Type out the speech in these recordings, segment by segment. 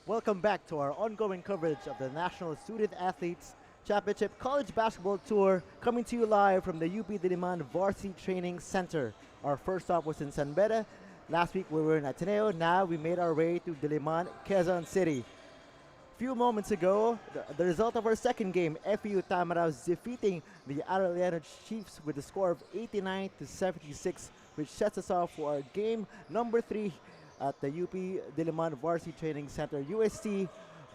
Welcome back to our ongoing coverage of the National Student Athletes Championship College Basketball Tour, coming to you live from the UP Diliman Varsity Training Center. Our first stop was in San Beda. Last week we were in Ateneo. Now we made our way to Diliman, Quezon City. Few moments ago, the result of our second game, FEU Tamaraws defeating the Arellano Chiefs with a score of 89-76, which sets us off for our game number 3 at the UP Diliman Varsity Training Center. UST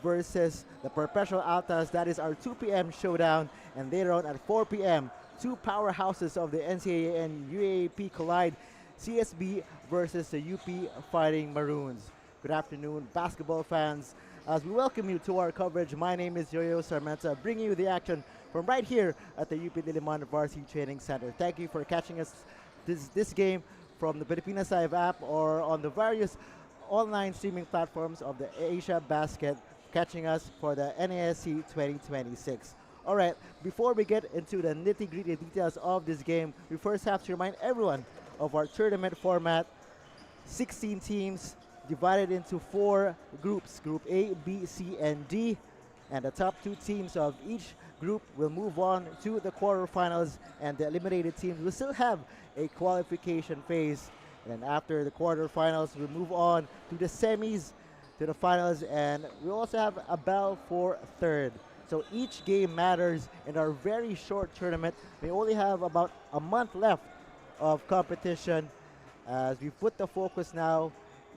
versus the Perpetual Altas. That is our 2 p.m. showdown. And later on at 4 p.m., two powerhouses of the NCAA and UAAP collide. CSB versus the UP Fighting Maroons. Good afternoon, basketball fans. As we welcome you to our coverage, my name is Yoyo Sarmenta, bringing you the action from right here at the UP Diliman Varsity Training Center. Thank you for catching us this game from the Pilipinas Live app or on the various online streaming platforms of the Asiabasket, catching us for the NSAC 2026. All right, before we get into the nitty-gritty details of this game, we first have to remind everyone of our tournament format. 16 teams divided into 4 groups, Group A, B, C, and D. And the top 2 teams of each group will move on to the quarterfinals, and the eliminated teams will still have a qualification phase. And then after the quarterfinals, we'll move on to the semis, to the finals, and we also have a battle for third. So each game matters in our very short tournament. We only have about a month left of competition as we put the focus now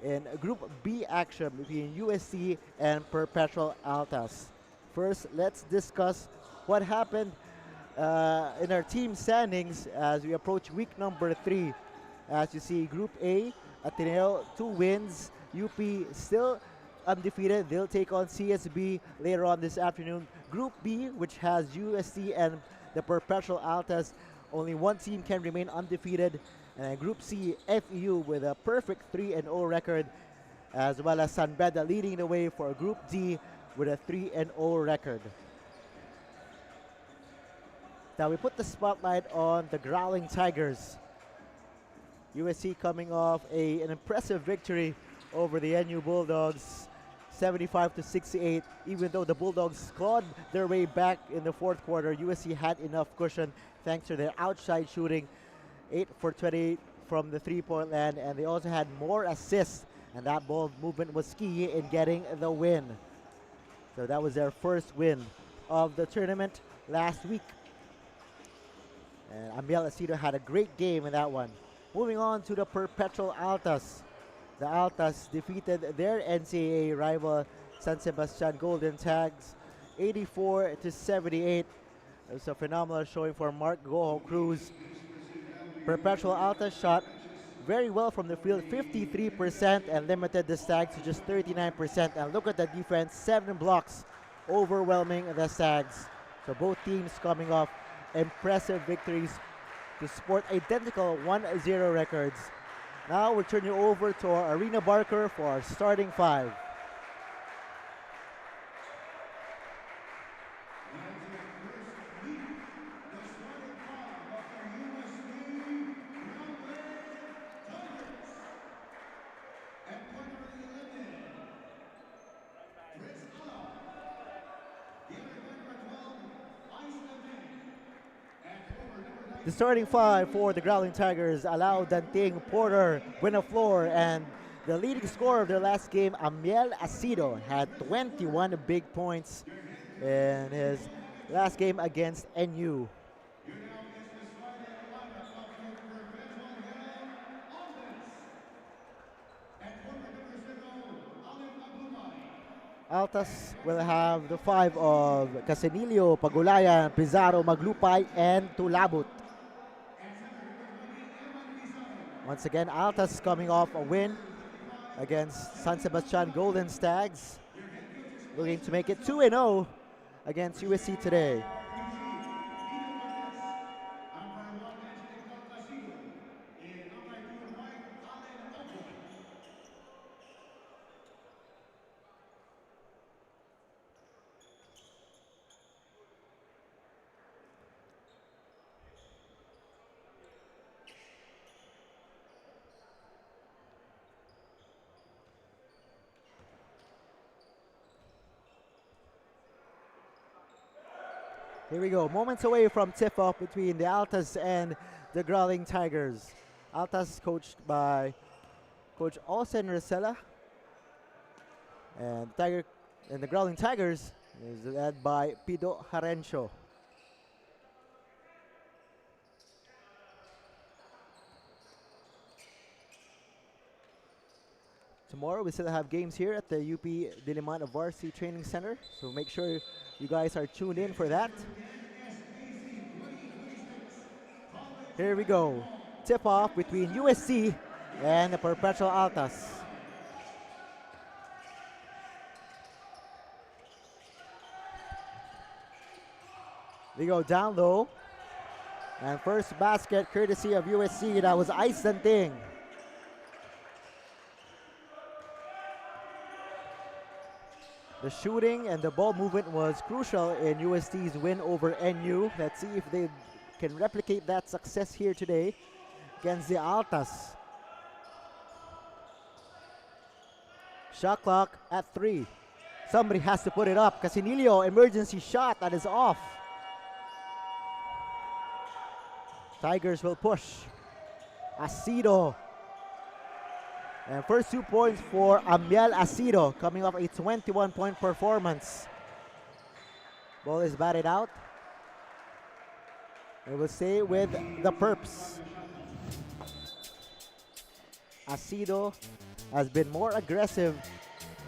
in Group B action between UST and Perpetual Altas. First, let's discuss what happened in our team standings as we approach week number 3. As you see, Group A, Ateneo, 2 wins. UP still undefeated. They'll take on CSB later on this afternoon. Group B, which has UST and the Perpetual Altas, only one team can remain undefeated. And Group C, FEU with a perfect 3-0 record, as well as San Beda leading the way for Group D with a 3-0 record. Now we put the spotlight on the Growling Tigers. USC coming off an impressive victory over the NU Bulldogs, 75-68. Even though the Bulldogs clawed their way back in the fourth quarter, USC had enough cushion thanks to their outside shooting, 8 for 28 from the three-point land, and they also had more assists, and that ball movement was key in getting the win. So that was their first win of the tournament last week. And Amiel Asido had a great game in that one. Moving on to the Perpetual Altas. The Altas defeated their NCAA rival San Sebastian Golden Tags 84-78. It was a phenomenal showing for Mark Goho Cruz. Perpetual Altas shot very well from the field, 53%, and limited the Stags to just 39%. And look at the defense, 7 blocks, overwhelming the Stags. So both teams coming off impressive victories to sport identical 1-0 records. Now we'll turn you over to our Arena Barker for our starting 5. The starting 5 for the Growling Tigers allow Danting, Porter, Buenaflor, and the leading scorer of their last game, Amiel Asido, had 21 big points in his last game against NU. Altas will have the 5 of Casenilio, Pagulayan, Pizarro, Maglupay, and Tulabut. Once again, Altas coming off a win against San Sebastian Golden Stags, looking to make it 2-0 against USC today. Here we go. Moments away from tip-off between the Altas and the Growling Tigers. Altas coached by Coach Osen Rosella. And the Growling Tigers is led by Pido Harencio. Tomorrow we still have games here at the UP Diliman Varsity Training Center, so make sure you guys are tuned in for that. Here we go. Tip-off between UST and the Perpetual Altas. We go down low. And first basket courtesy of USC. That was Ice Danting. The shooting and the ball movement was crucial in UST's win over NU. Let's see if they can replicate that success here today against the Altas. Shot clock at 3. Somebody has to put it up. Casinillo, emergency shot that is off. Tigers will push. Asido. And first 2 points for Amiel Asido, coming off a 21-point performance. Ball is batted out. It will stay with the Perps. Asido has been more aggressive,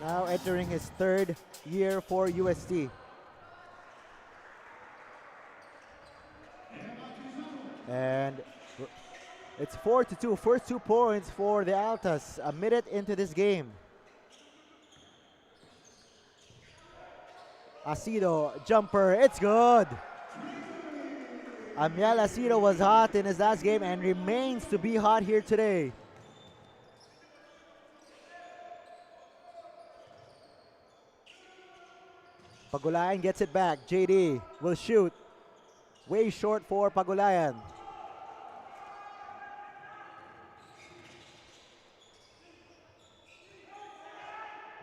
now entering his 3rd year for UST. And it's 4-2. First 2 points for the Altas a minute into this game. Asido, jumper, it's good. Amiel Asido was hot in his last game and remains to be hot here today. Pagulayan gets it back. JD will shoot. Way short for Pagulayan.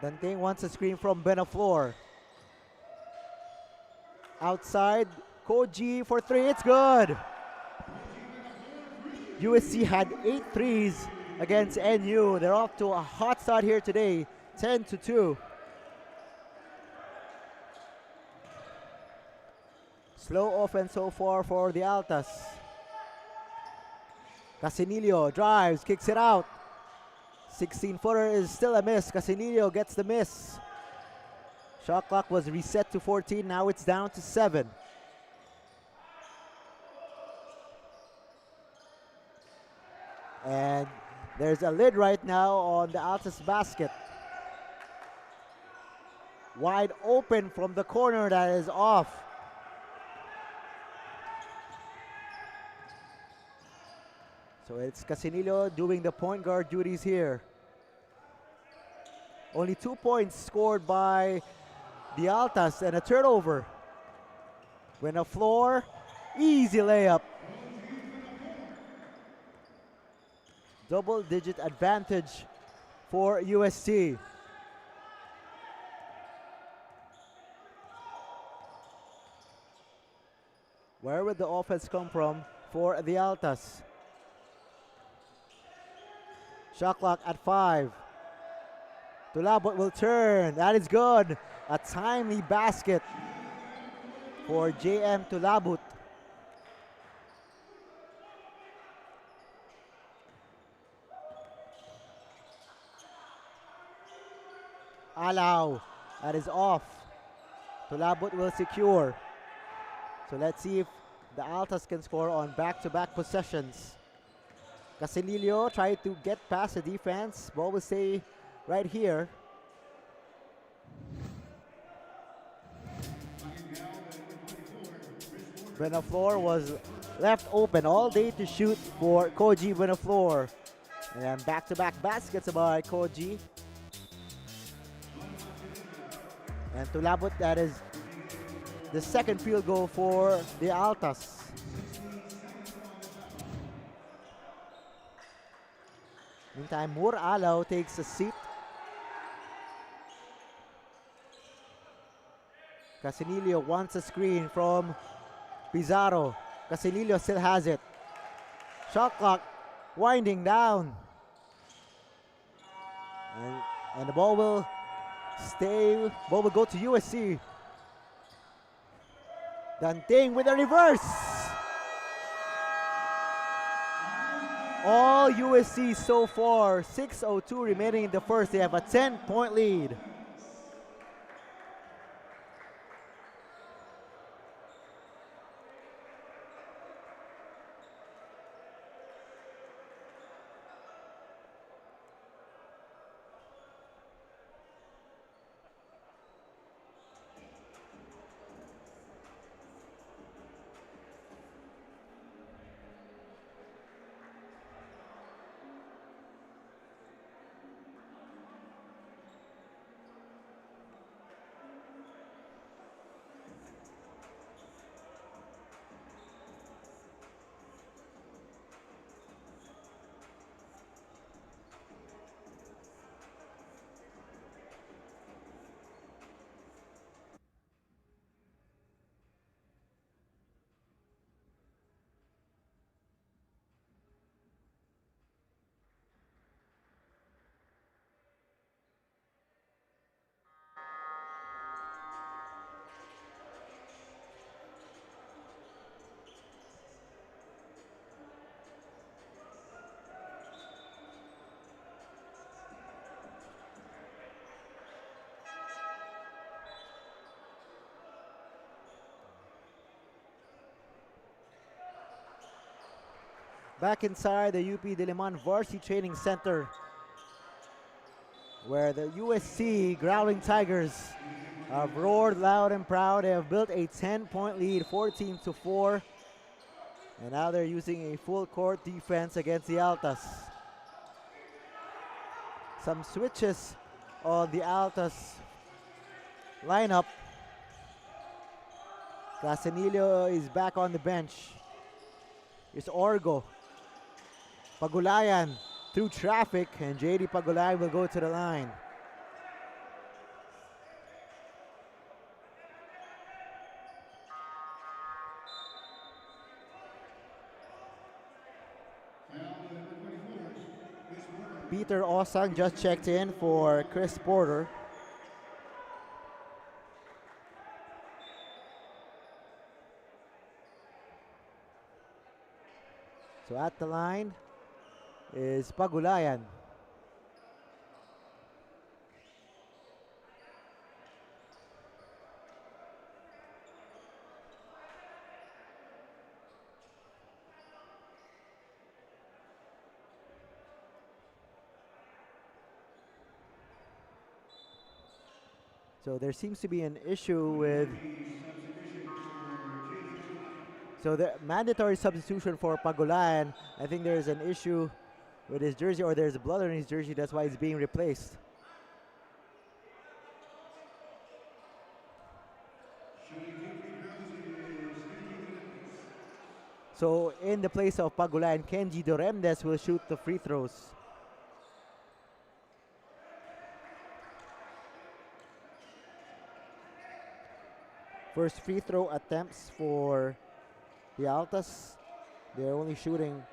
Danting wants a screen from Benaflor. Outside, Koji for 3, it's good. USC had 8 threes against NU. They're off to a hot start here today, 10-2. Slow offense so far for the Altas. Casinillo drives, kicks it out. 16-footer is still a miss. Casinillo gets the miss. Shot clock was reset to 14. Now it's down to 7. And there's a lid right now on the Altas basket. Wide open from the corner, that is off. So it's Casinillo doing the point guard duties here. Only 2 points scored by the Altas and a turnover. Benaflor, easy layup. Double-digit advantage for UST. Where would the offense come from for the Altas? Shot clock at 5. Tulabot will turn. That is good. A timely basket for JM Tulabot. Allow. That is off. Tulabot will secure. So let's see if the Altas can score on back-to-back possessions. Casinillo tried to get past the defense. Ball will stay right here. Benaflor was left open all day to shoot for Koji Benaflor. And back-to-back baskets by Koji. And Tulabot, that is the second field goal for the Altas. Meantime, Mur Alaw takes a seat. Casinillo wants a screen from Pizarro. Casilillo still has it. Shot clock winding down. And the ball will stay. Ball will go to USC. Danting with a reverse. All USC so far. 6:02 remaining in the first. They have a 10-point lead. Back inside the UP Diliman Varsity Training Center, where the USC Growling Tigers have roared loud and proud. They have built a 10-point lead, 14-4. And now they're using a full court defense against the Altas. Some switches on the Altas lineup. Casanillo is back on the bench. It's Orgo. Pagulayan through traffic, and JD Pagulayan will go to the line. Peter Osang just checked in for Chris Porter. So at the line is Pagulayan. So there seems to be an issue with... So the mandatory substitution for Pagulayan, I think there's an issue with his jersey, or there's blood on his jersey, that's why it's being replaced. So in the place of Pagulayan, Kenji Doremdes will shoot the free throws. First free throw attempts for the Altas. They're only shooting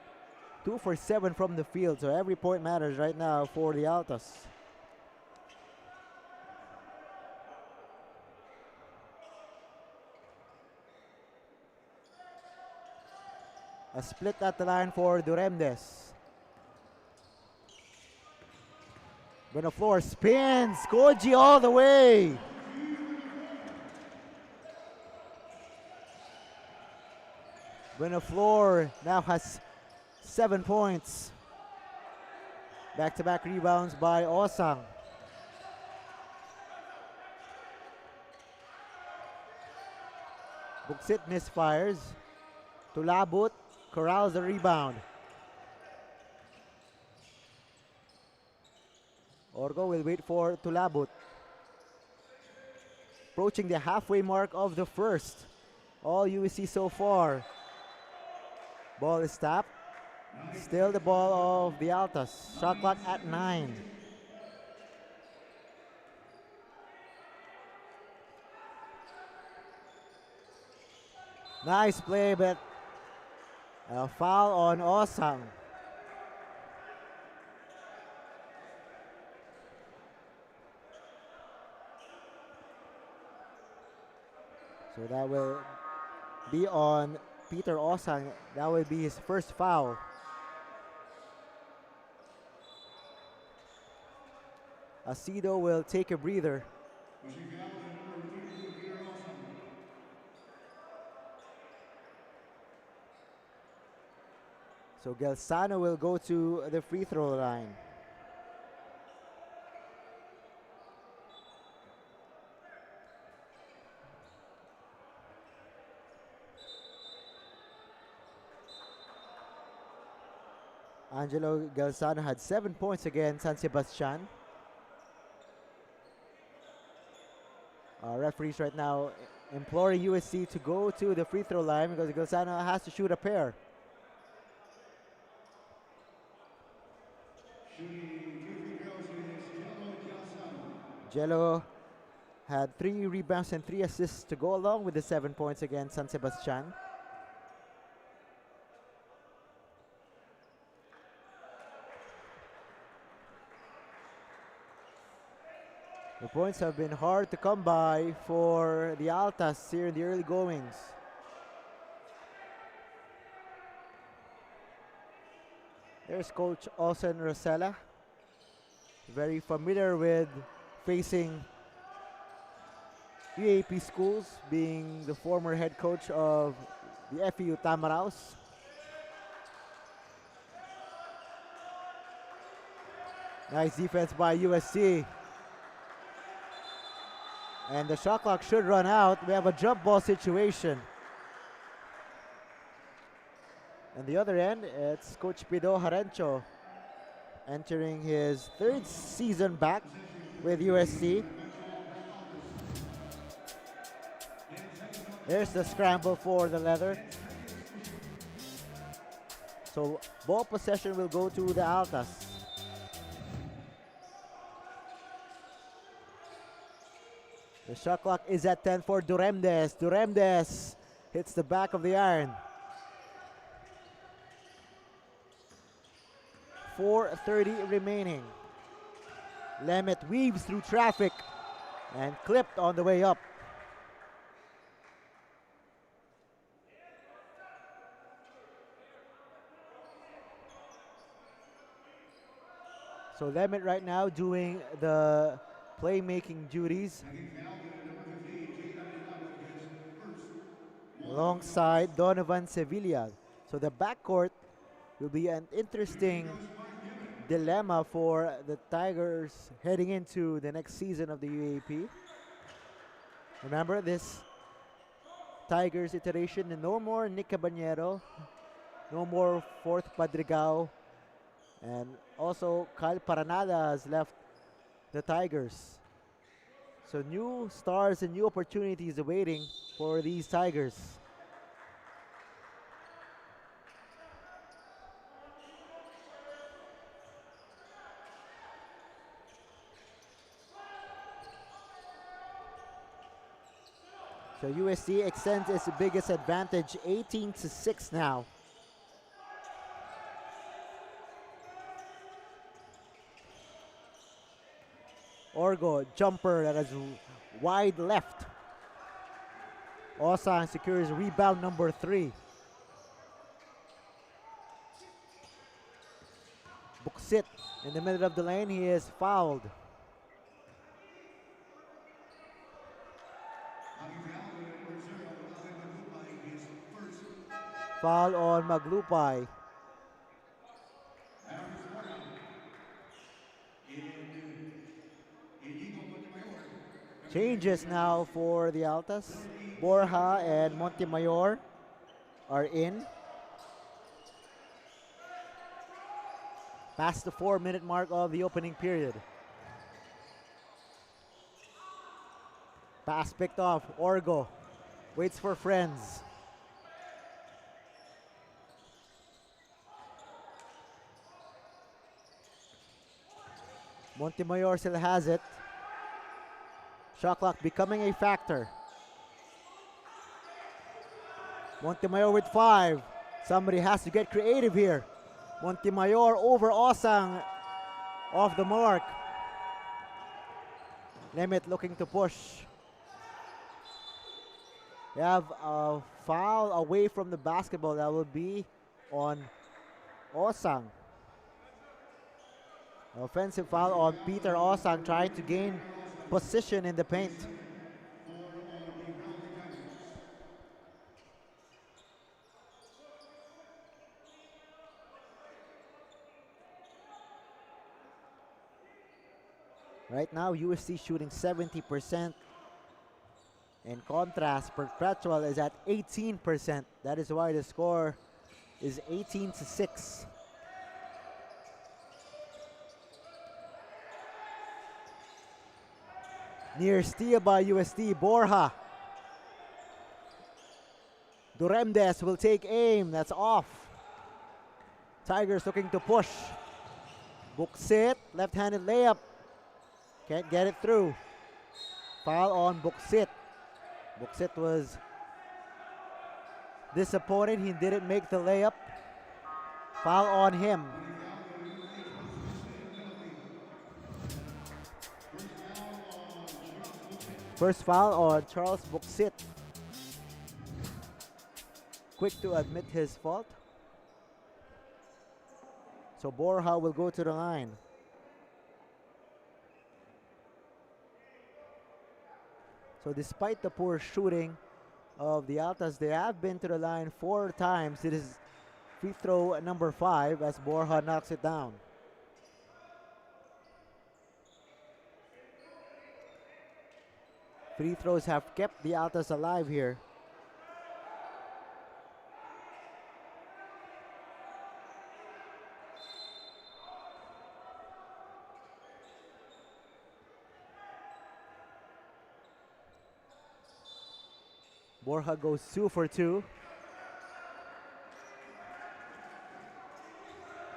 2 for 7 from the field, so every point matters right now for the Altas. A split at the line for Doremdes. Benaflor spins, Koji all the way. Benaflor now has 7 points. Back-to-back rebounds by Osang. Buksit misfires. Tulabut corrals the rebound. Orgo will wait for Tulabut. Approaching the halfway mark of the first. All USC so far. Ball is tapped. Still the ball of the Altas. Shot clock at 9. Nice play, but a foul on Osang. So that will be on Peter Osang. That will be his first foul. Asido will take a breather. So Gelsano will go to the free throw line. Angelo Gelsano had 7 points against San Sebastian. Our referees right now imploring USC to go to the free throw line because Gelsano has to shoot a pair. Jello had 3 rebounds and 3 assists to go along with the 7 points against San Sebastian. The points have been hard to come by for the Altas here in the early goings. There's Coach Olsen Rosella, very familiar with facing UAP schools, being the former head coach of the FEU Tamaraos. Nice defense by USC. And the shot clock should run out. We have a jump ball situation. On the other end, it's Coach Pido Harencho entering his 3rd season back with USC. There's the scramble for the leather. So ball possession will go to the Altas. The shot clock is at 10 for Duremdes. Duremdes hits the back of the iron. 4:30 remaining. Lemet weaves through traffic and clipped on the way up. So Lemet right now doing the playmaking duties alongside Donovan Sevilla. So the backcourt will be an interesting dilemma for the Tigers heading into the next season of the UAP. Remember this Tigers iteration, no more Nick Caballero, no more Fourth Padrigao, and also Kyle Paranada has left the Tigers. So new stars and new opportunities awaiting for these Tigers. So USC extends its biggest advantage, 18-6 now. Orgo, jumper that is wide left. Osang secures rebound number 3. Buksit in the middle of the lane, he is fouled. Foul on Maglupay. Changes now for the Altas. Borja and Montemayor are in. Past the 4-minute mark of the opening period. Pass picked off. Orgo waits for friends. Montemayor still has it. Shot clock becoming a factor. Montemayor with 5. Somebody has to get creative here. Montemayor over Osang, off the mark. Nemeth looking to push. We have a foul away from the basketball. That will be on Osang. Offensive foul on Peter Osang, trying to gain position in the paint. Right now, UST shooting 70%. In contrast, Perpetual is at 18%. That is why the score is 18-6. Near steal by UST, Borja. Duremdes will take aim, that's off. Tigers looking to push. Buksit, left-handed layup. Can't get it through. Foul on Buksit. Buksit was disappointed he didn't make the layup. Foul on him. First foul on Charles Buksit. Quick to admit his fault. So Borja will go to the line. So despite the poor shooting of the Altas, they have been to the line 4 times. It is free throw number 5 as Borja knocks it down. Free throws have kept the Altas alive here. Borja goes 2 for 2.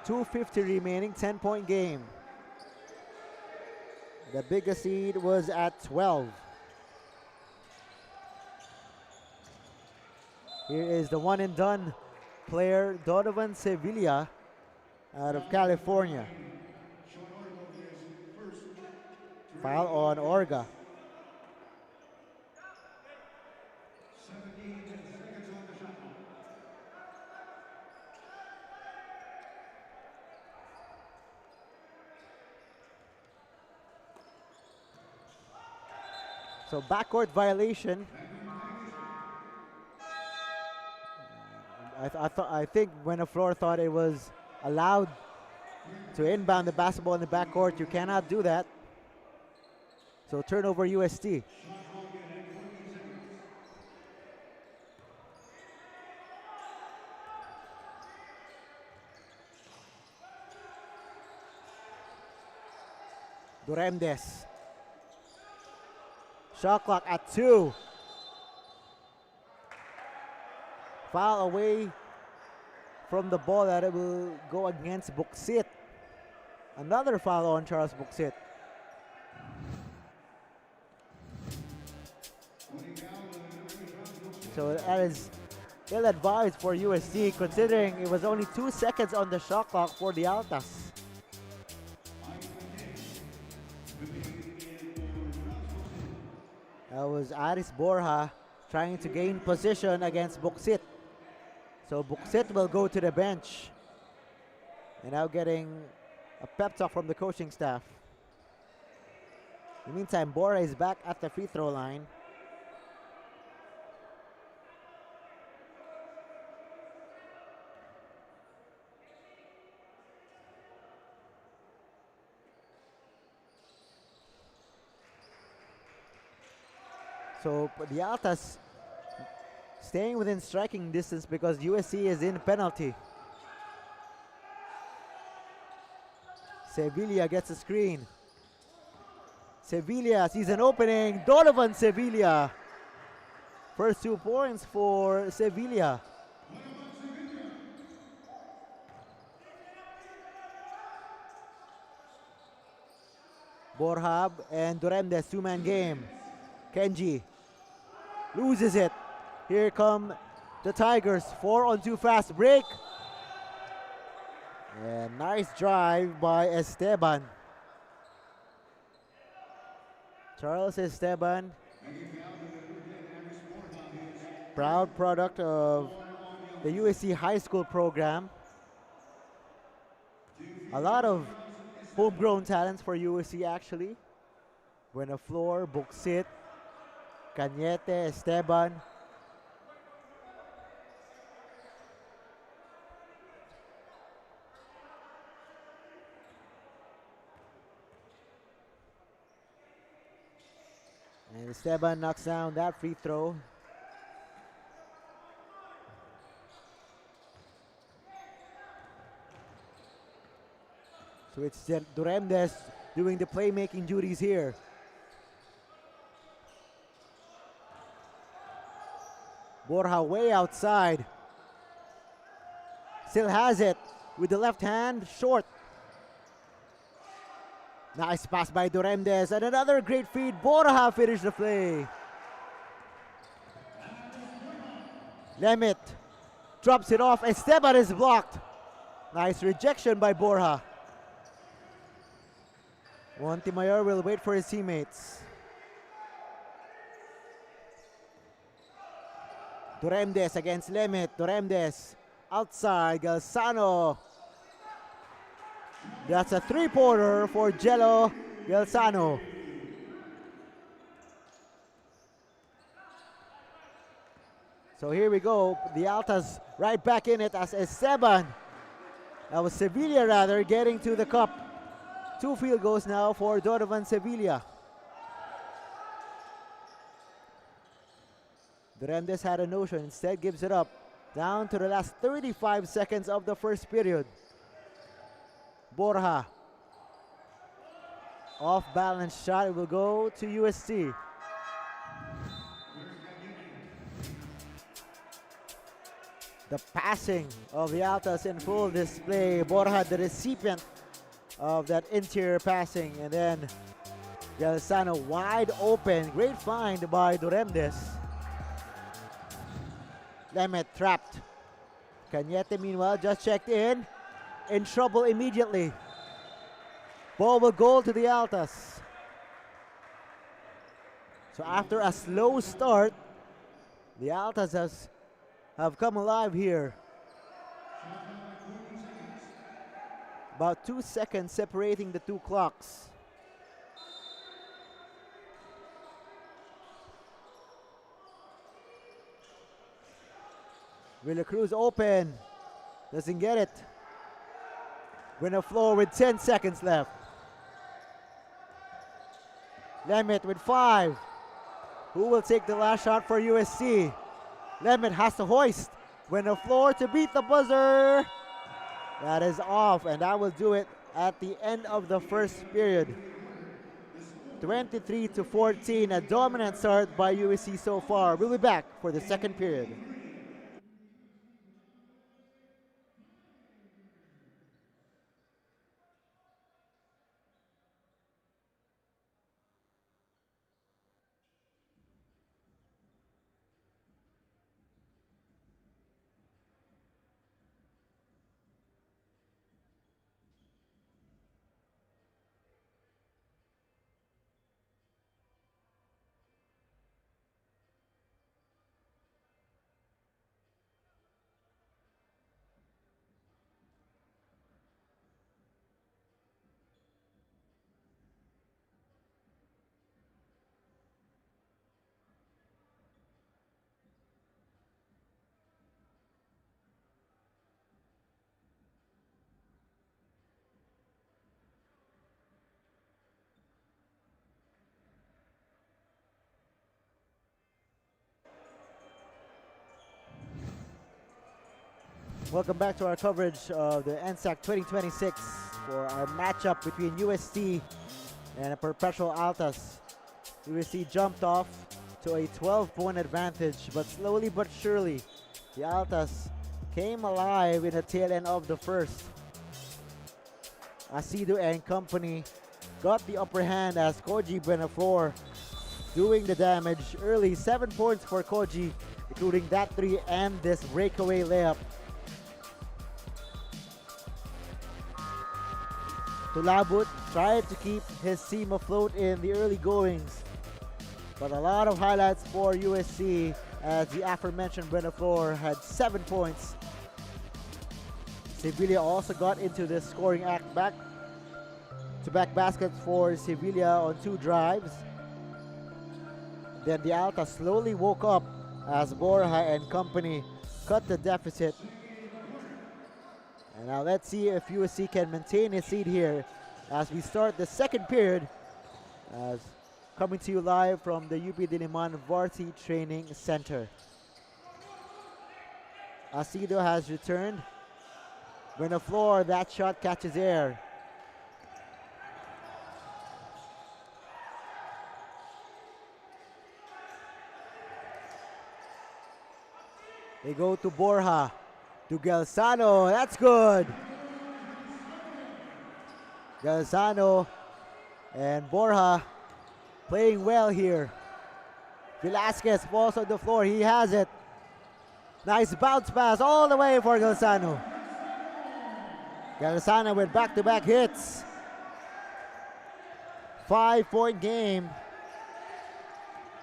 2:50 remaining, 10-point game. The biggest lead was at 12. Here is the one and done player, Donovan Sevilla, out of California. Foul on Orga. So backcourt violation. I think when the floor thought it was allowed to inbound the basketball in the backcourt, you cannot do that. So turnover UST. Duremdes. Shot clock at 2. Foul away from the ball that it will go against Buksit. Another foul on Charles Buksit. So that is ill-advised for UST, considering it was only 2 seconds on the shot clock for the Altas. That was Aris Borja trying to gain position against Buksit. So Buksit will go to the bench. And now getting a pep talk from the coaching staff. In the meantime, Borja is back at the free throw line. So the Altas staying within striking distance because USC is in penalty. Sevilla gets a screen. Sevilla sees an opening. Donovan Sevilla. First 2 points for Sevilla. Borja and Duremdes, 2-man game. Kenji loses it. Here come the Tigers. 4-on-2 fast break. And nice drive by Esteban. Charles Esteban, proud product of the USC high school program. A lot of homegrown talents for USC actually. Buenaflor, Buxit, Cañete, Esteban. And Esteban knocks down that free throw. So it's Duremdes doing the playmaking duties here. Borja way outside. Still has it with the left hand, short. Nice pass by Duremdes and another great feed. Borja finished the play. Lemit drops it off. Esteban is blocked. Nice rejection by Borja. Montemayor will wait for his teammates. Duremdes against Lemit. Duremdes outside. Galzano. That's a three-pointer for Jello Galzano. So here we go. The Altas right back in it as Esteban. That was Sevilla rather getting to the cup. 2 field goals now for Donovan Sevilla. Duremdes had a notion, instead gives it up. Down to the last 35 seconds of the first period. Borja. Off balance shot, it will go to UST. The passing of the Altas in full display. Borja, the recipient of that interior passing, and then Galzano wide open. Great find by Duremdes. Lemit trapped. Cañete meanwhile just checked in trouble immediately. Ball will go to the Altas. So after a slow start, the Altas have come alive here. About 2 seconds separating the two clocks. Villacruz open. Doesn't get it. Buenaflor with 10 seconds left. Lemit with 5. Who will take the last shot for USC? Lemit has to hoist. Buenaflor to beat the buzzer. That is off, and that will do it at the end of the first period. 23-14, a dominant start by USC so far. We'll be back for the second period. Welcome back to our coverage of the NSAC 2026 for our matchup between UST and Perpetual Altas. UST jumped off to a 12-point advantage, but slowly but surely, the Altas came alive in the tail end of the first. Asido and company got the upper hand as Koji Buenaflor doing the damage early. 7 points for Koji including that three and this breakaway layup. Tulabut tried to keep his team afloat in the early goings, but a lot of highlights for USC as the aforementioned Benaflor had 7 points. Sevilla also got into the scoring act back-to-back baskets for Sevilla on 2 drives. Then the Altas slowly woke up as Borja and company cut the deficit. And now let's see if USC can maintain its lead here as we start the second period. As coming to you live from the UP Diliman Varsity Training Center. Asido has returned. Benaflor, that shot catches air. They go to Borja, to Galzano, that's good. Galzano and Borja playing well here. Velasquez falls on the floor, he has it. Nice bounce pass all the way for Galzano. Galzano with back-to-back hits. 5-point game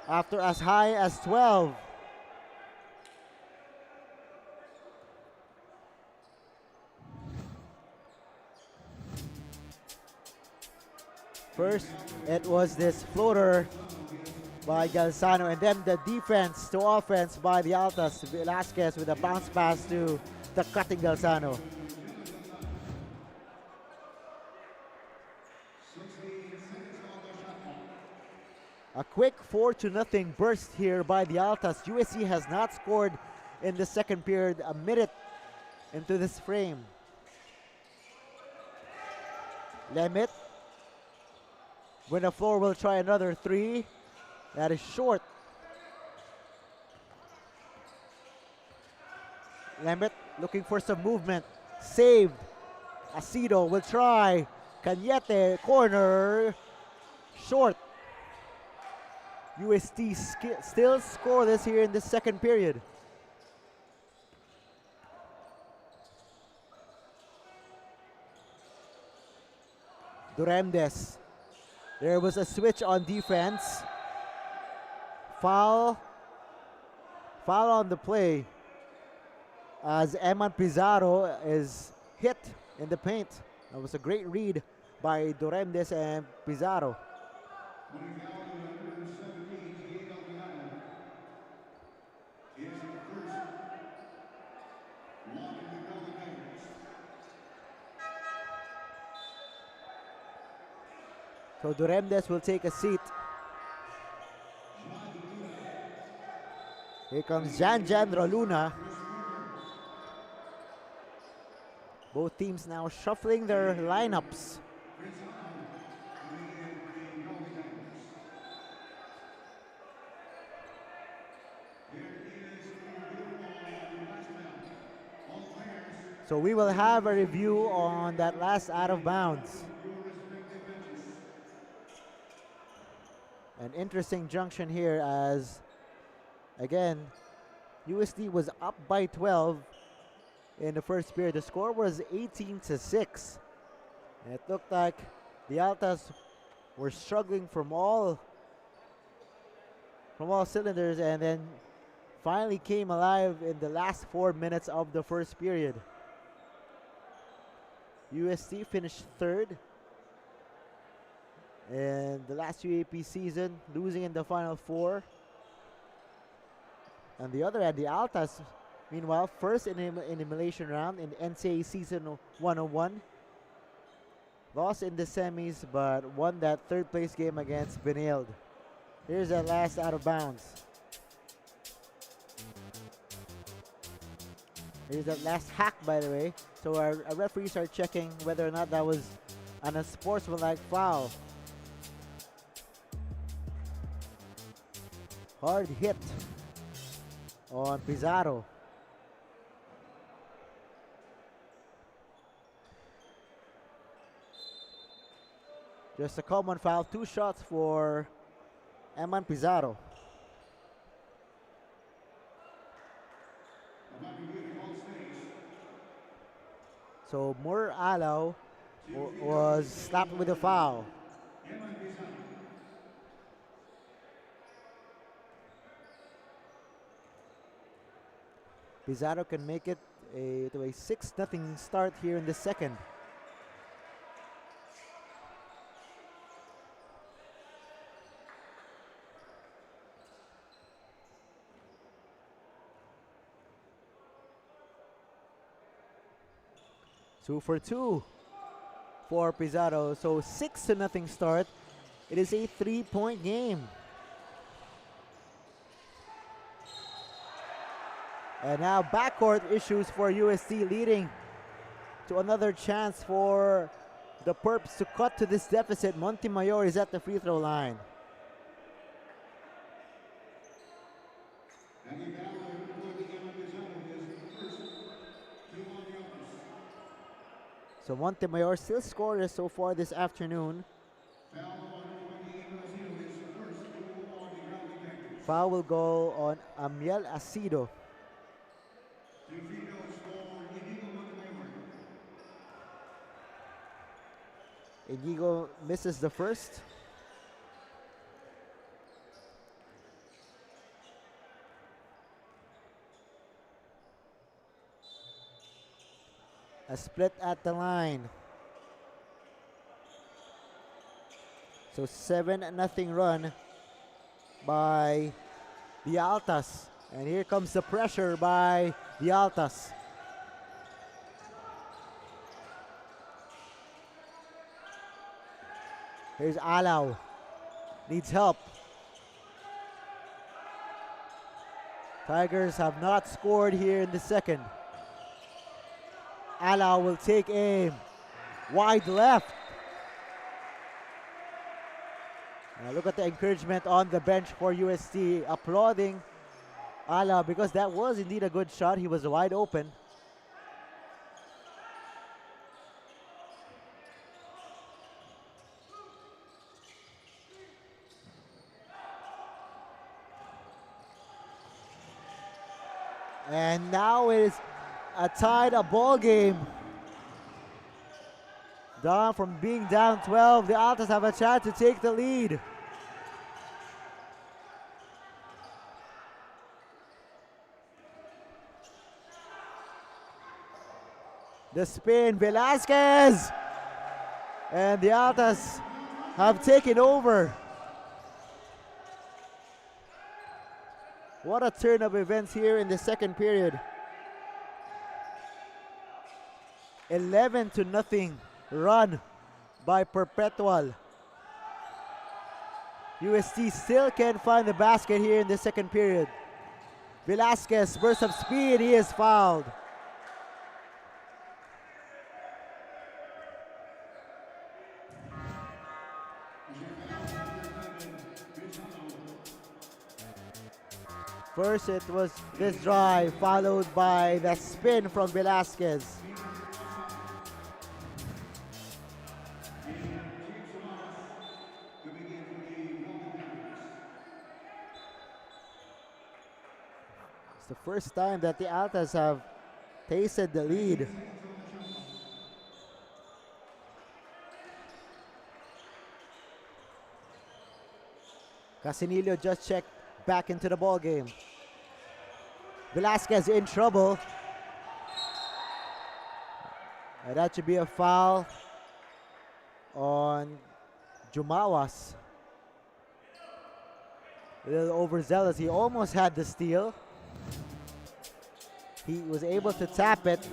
after as high as 12. First, it was this floater by Galzano, and then the defense to offense by the Altas. Velasquez with a bounce pass to the cutting Galzano. A quick 4-0 burst here by the Altas. USC has not scored in the second period, a minute into this frame. Lemit. Benaflor will try another 3. That is short. Lemit looking for some movement. Saved. Asido will try. Cañete, corner. Short. UST still scoreless here in the second period. Duremdes. There was a switch on defense. Foul on the play as Eman Pizarro is hit in the paint. That was a great read by Duremdes and Pizarro. So Duremdes will take a seat. Here comes Jan Roluna. Both teams now shuffling their lineups. So we will have a review on that last out of bounds. An interesting junction here as, again, USD was up by 12 in the first period. The score was 18-6. And it looked like the Altas were struggling from all cylinders, and then finally came alive in the last 4 minutes of the first period. USD finished third in the last UAP season, losing in the Final Four. On the other hand, the Altas, meanwhile, first in the elimination round in NCAA Season 101. Lost in the semis, but won that third place game against Benilde. Here's that last out of bounds. Here's that last hack, by the way. So our referees are checking whether or not that was an unsportsmanlike foul. Hard hit on Pizarro. Just a common foul, 2 shots for Eman Pizarro. So Mur Alaw was slapped with a foul. Pizarro can make it to a 6-0 start here in the second. Two for two for Pizarro. So 6-0 start. It is a 3-point game. And now backcourt issues for UST, leading to another chance for the Perps to cut to this deficit. Montemayor is at the free throw line. So Montemayor still scoreless so far this afternoon. Foul will go on Amiel Asido. Inigo misses the first. A split at the line. So 7-0 run by the Altas. And here comes the pressure by the Altas. Here's Alaw. Needs help. Tigers have not scored here in the second. Alaw will take aim. Wide left. Now look at the encouragement on the bench for UST, applauding Alaw because that was indeed a good shot. He was wide open. And now it is a tied ball game. Down from being down 12, the Altas have a chance to take the lead. The spin, Velasquez! And the Altas have taken over. What a turn of events here in the second period. 11-0 run by Perpetual. UST still can't find the basket here in the second period. Velasquez, burst of speed, he is fouled. First it was this drive, followed by the spin from Velasquez. It's the first time that the Altas have tasted the lead. Casinillo just checked back into the ball game. Velasquez in trouble. And that should be a foul on Jumawas. A little overzealous. He almost had the steal. He was able to tap it,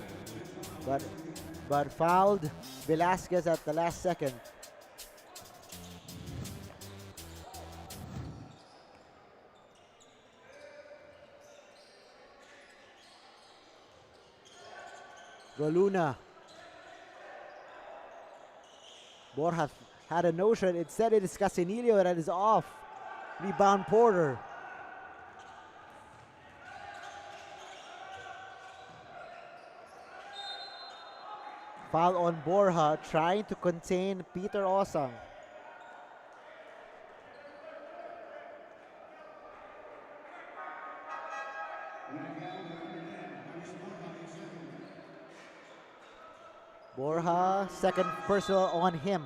but fouled Velasquez at the last second. Roluna. Borja had a notion. Instead, it is Casinillo that is off. Rebound Porter. Foul on Borja, trying to contain Peter Osang. Borja, second personal on him.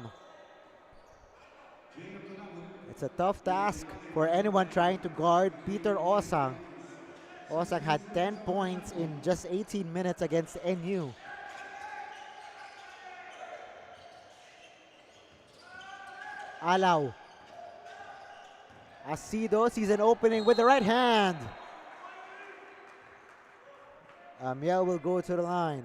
It's a tough task for anyone trying to guard Peter Osang. Osang had 10 points in just 18 minutes against NU. Alaw. Asido sees an opening with the right hand. Amiel will go to the line.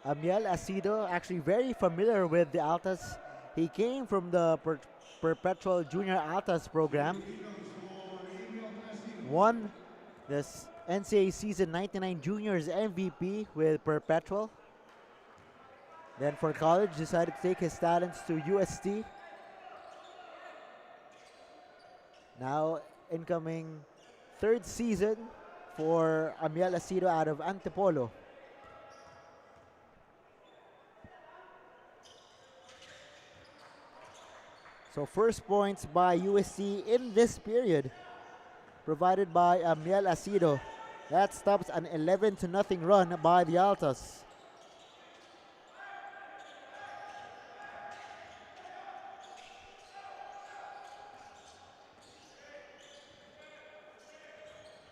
Amiel Asido, actually very familiar with the Altas. He came from the Perpetual Junior Altas program. Won this NCAA Season 99 Juniors MVP with Perpetual. Then for college, decided to take his talents to UST. Now incoming third season for Amiel Asido out of Antipolo. So first points by USC in this period, provided by Amiel Asido. That stops an 11-0 run by the Altas.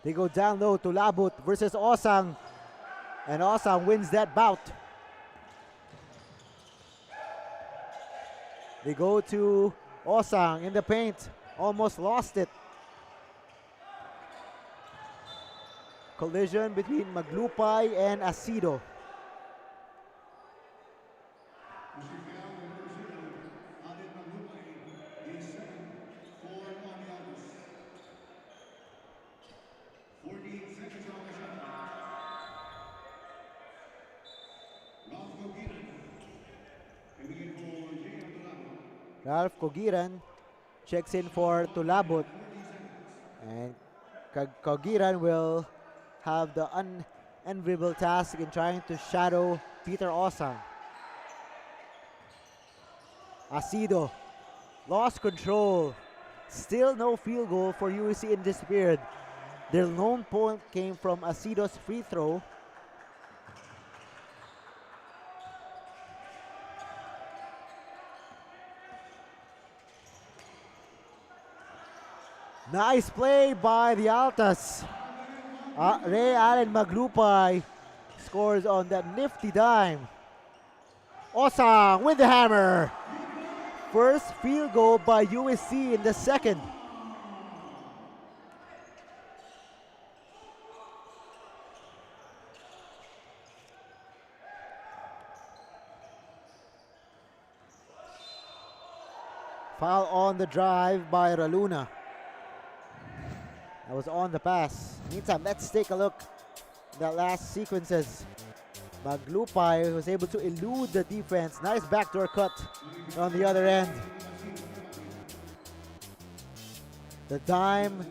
They go down low to Labut versus Osang, and Osang wins that bout. They go to Osang in the paint, almost lost it. Collision between Maglupay and Asido. Ralph Cogiran checks in for Tulabut, and Cogiran will have the unenviable task in trying to shadow Peter Osang. Asido lost control. Still no field goal for USC in this period. Their lone point came from Asido's free throw. Nice play by the Altas. Ray Allen Maglupay scores on that nifty dime. Osang with the hammer. First field goal by USC in the second. Foul on the drive by Raluna. That was on the pass. Meantime, let's take a look at that last sequences. Maglupay was able to elude the defense. Nice backdoor cut on the other end. The dime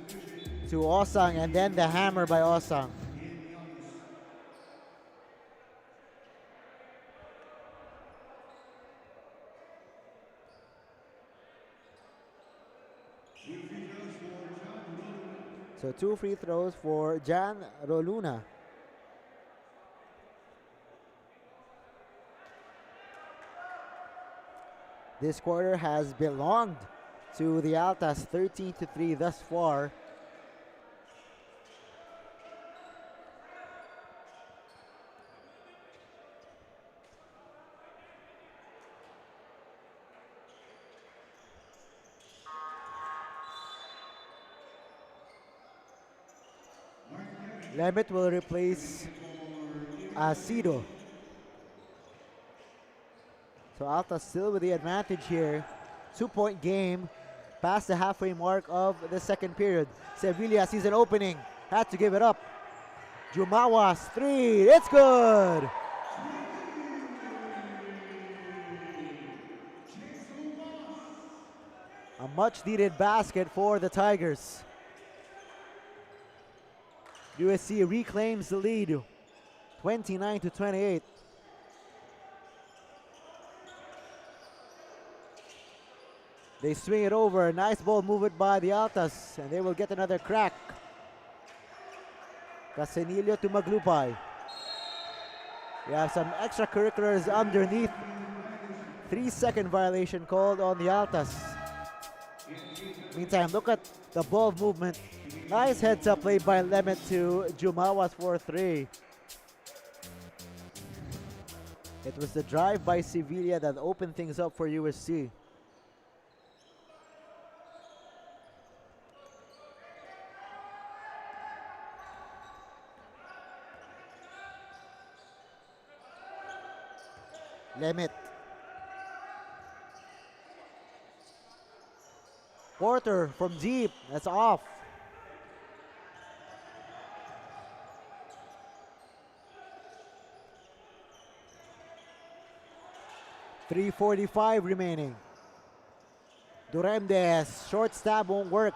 to Osang, and then the hammer by Osang. So 2 free throws for Jan Roluna. This quarter has belonged to the Altas, 13-3 thus far. Lemet will replace Asido. So Altas still with the advantage here. 2-point game past the halfway mark of the second period. Sevilla sees an opening. Had to give it up. Jumawas, 3. It's good. A much needed basket for the Tigers. USC reclaims the lead, 29-28. They swing it over. Nice ball movement by the Altas, and they will get another crack. Casenillo to Maglupay. We have some extracurriculars underneath. 3-second violation called on the Altas. Meantime, look at the ball movement. Nice heads-up play by Lemmet to Jumawas for 3. It was the drive by Sevilla that opened things up for USC. Lemmet. Porter from deep. That's off. .345 remaining. Duremdes, short stab won't work.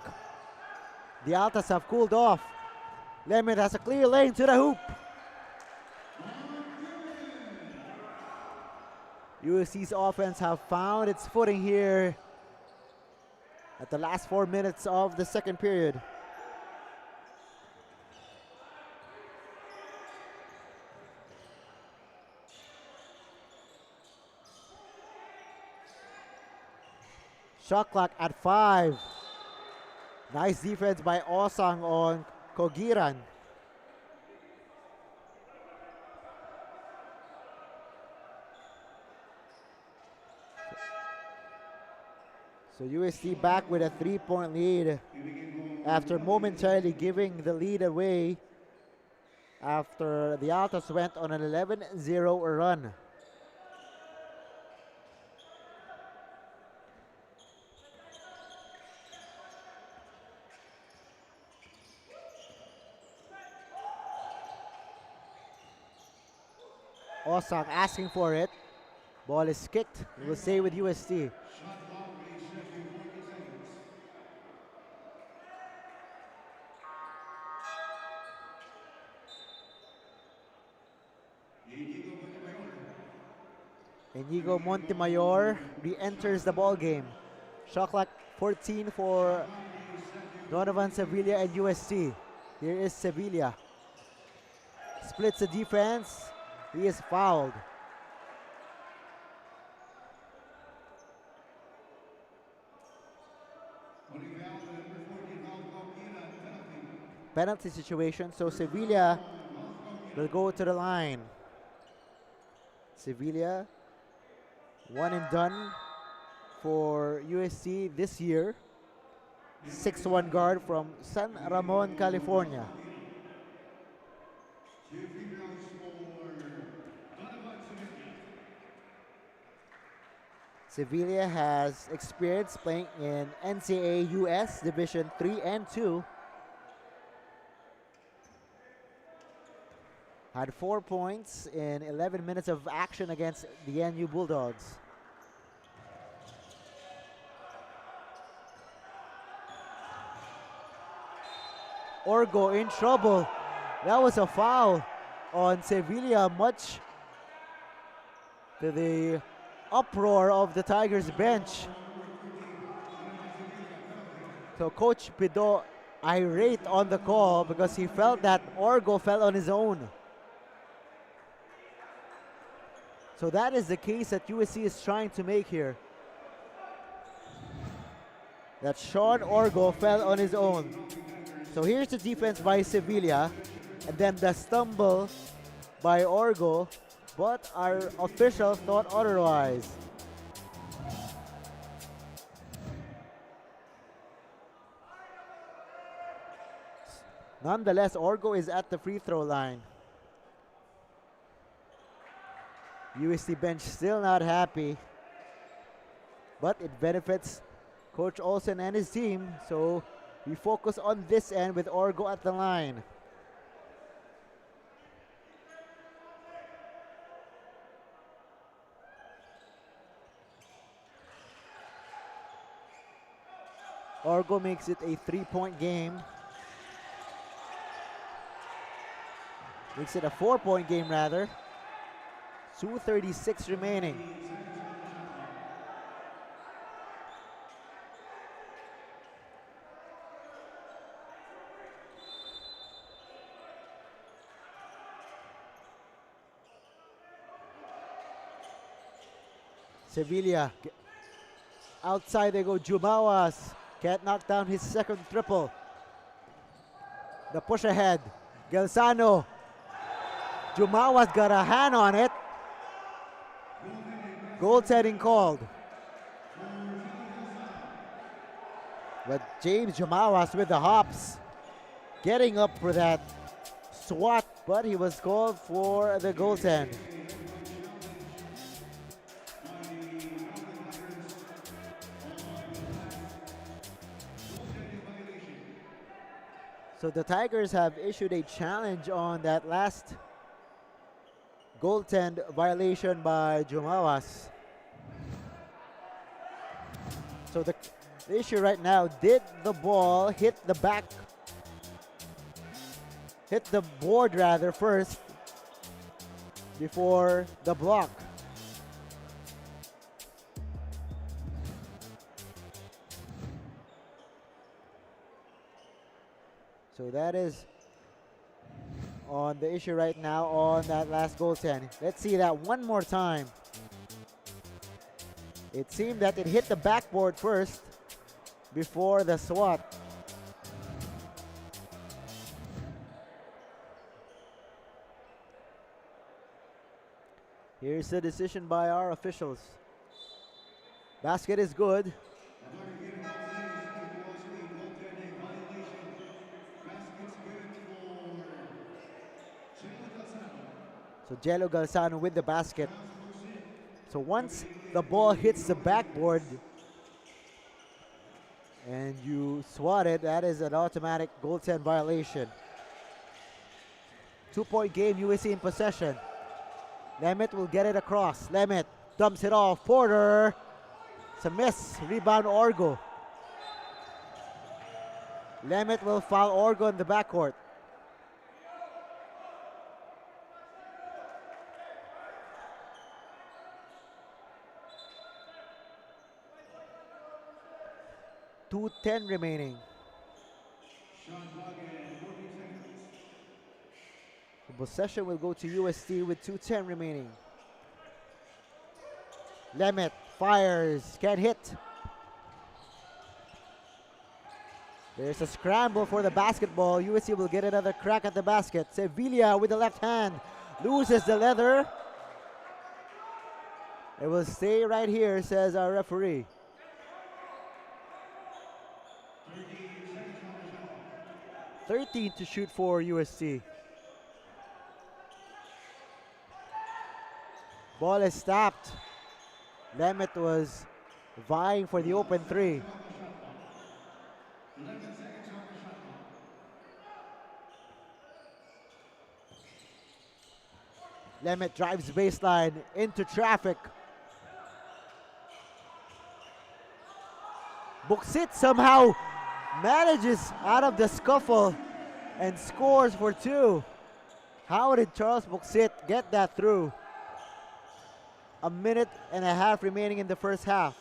The Altas have cooled off. Lemmet has a clear lane to the hoop. USC's offense have found its footing here at the last 4 minutes of the second period. Shot clock at 5. Nice defense by Osang on Kogiran. So USC back with a 3-point lead after momentarily giving the lead away after the Altas went on an 11-0 run. Osang asking for it. Ball is kicked. It will stay with USC. Inigo Montemayor re-enters the ball game. Shot clock 14 for Donovan Sevilla and USC. Here is Sevilla. Splits the defense. He is fouled. Penalty situation, so Sevilla will go to the line. Sevilla, one and done for USC this year. 6'1" guard from San Ramon, California. Sevilla has experience playing in NCAA US Division 3 and 2. Had 4 points in 11 minutes of action against the NU Bulldogs. Orgo in trouble. That was a foul on Sevilla, much to the uproar of the Tigers bench. So Coach Pido irate on the call because he felt that Orgo fell on his own. So that is the case that USC is trying to make here. That Sean Orgo fell on his own. So here's the defense by Sevilla, and then the stumble by Orgo, but our officials thought otherwise. Nonetheless, Orgo is at the free throw line. USC bench still not happy, but it benefits Coach Olsen and his team, so we focus on this end with Orgo at the line. Orgo makes it a 3-point game. Makes it a 4-point game rather. 2:36 remaining. Sevilla. Outside they go. Jumawas can't knock down his second triple. The push ahead. Gelsano. Jumawas got a hand on it. Goaltending called. But James Jumawas with the hops. Getting up for that swat, but he was called for the goaltend. So the Tigers have issued a challenge on that last goaltend violation by Jumawas. So the issue right now, did the ball hit the board rather first before the block? So that is on the issue right now on that last goaltend. Let's see that one more time. It seemed that it hit the backboard first before the swat. Here's the decision by our officials. Basket is good. So Jello Galsano with the basket. So once the ball hits the backboard and you swat it, that is an automatic goaltend violation. 2-point game, USC in possession. Lemet will get it across. Lemet dumps it off. Porter. It's a miss. Rebound Orgo. Lemet will foul Orgo in the backcourt. .2:10 remaining. The possession will go to UST with 2:10 remaining. Lemet fires, can't hit. There's a scramble for the basketball. USC will get another crack at the basket. Sevilla with the left hand loses the leather. It will stay right here, says our referee. 13 to shoot for USC. Ball is stopped. Lemet was vying for the open three. Lemet drives baseline into traffic. Buksit somehow manages out of the scuffle and scores for two. How did Charles Buksit get that through? A minute and a half remaining in the first half.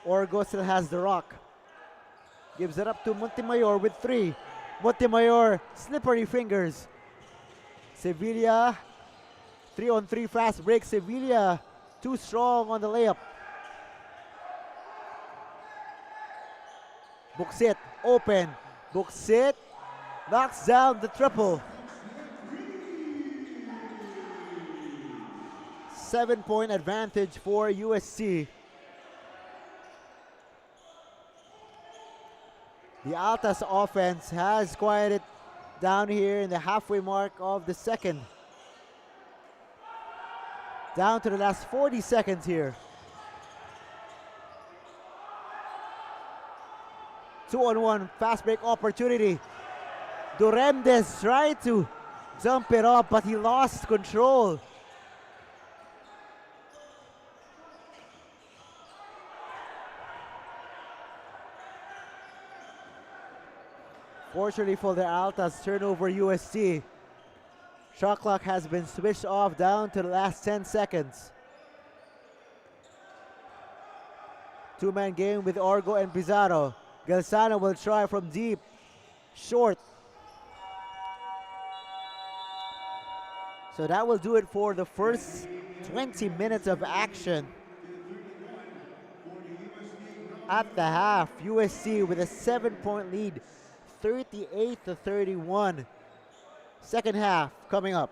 Orgo still has the rock. Gives it up to Montemayor with three. Montemayor, slippery fingers. Sevilla, 3-on-3 fast break. Sevilla, too strong on the layup. Buksit, open. Buksit knocks down the triple. 7-point advantage for USC. The Altas offense has quieted down here in the halfway mark of the second. Down to the last 40 seconds here. 2-on-1 fast break opportunity. Duremdes tried to jump it up, but he lost control. Fortunately for the Altas, turnover USC. Shot clock has been switched off down to the last 10 seconds. Two-man game with Orgo and Pizarro. Galsano will try from deep. Short. So that will do it for the first 20 minutes of action. At the half, USC with a 7-point lead, 38-31. Second half coming up.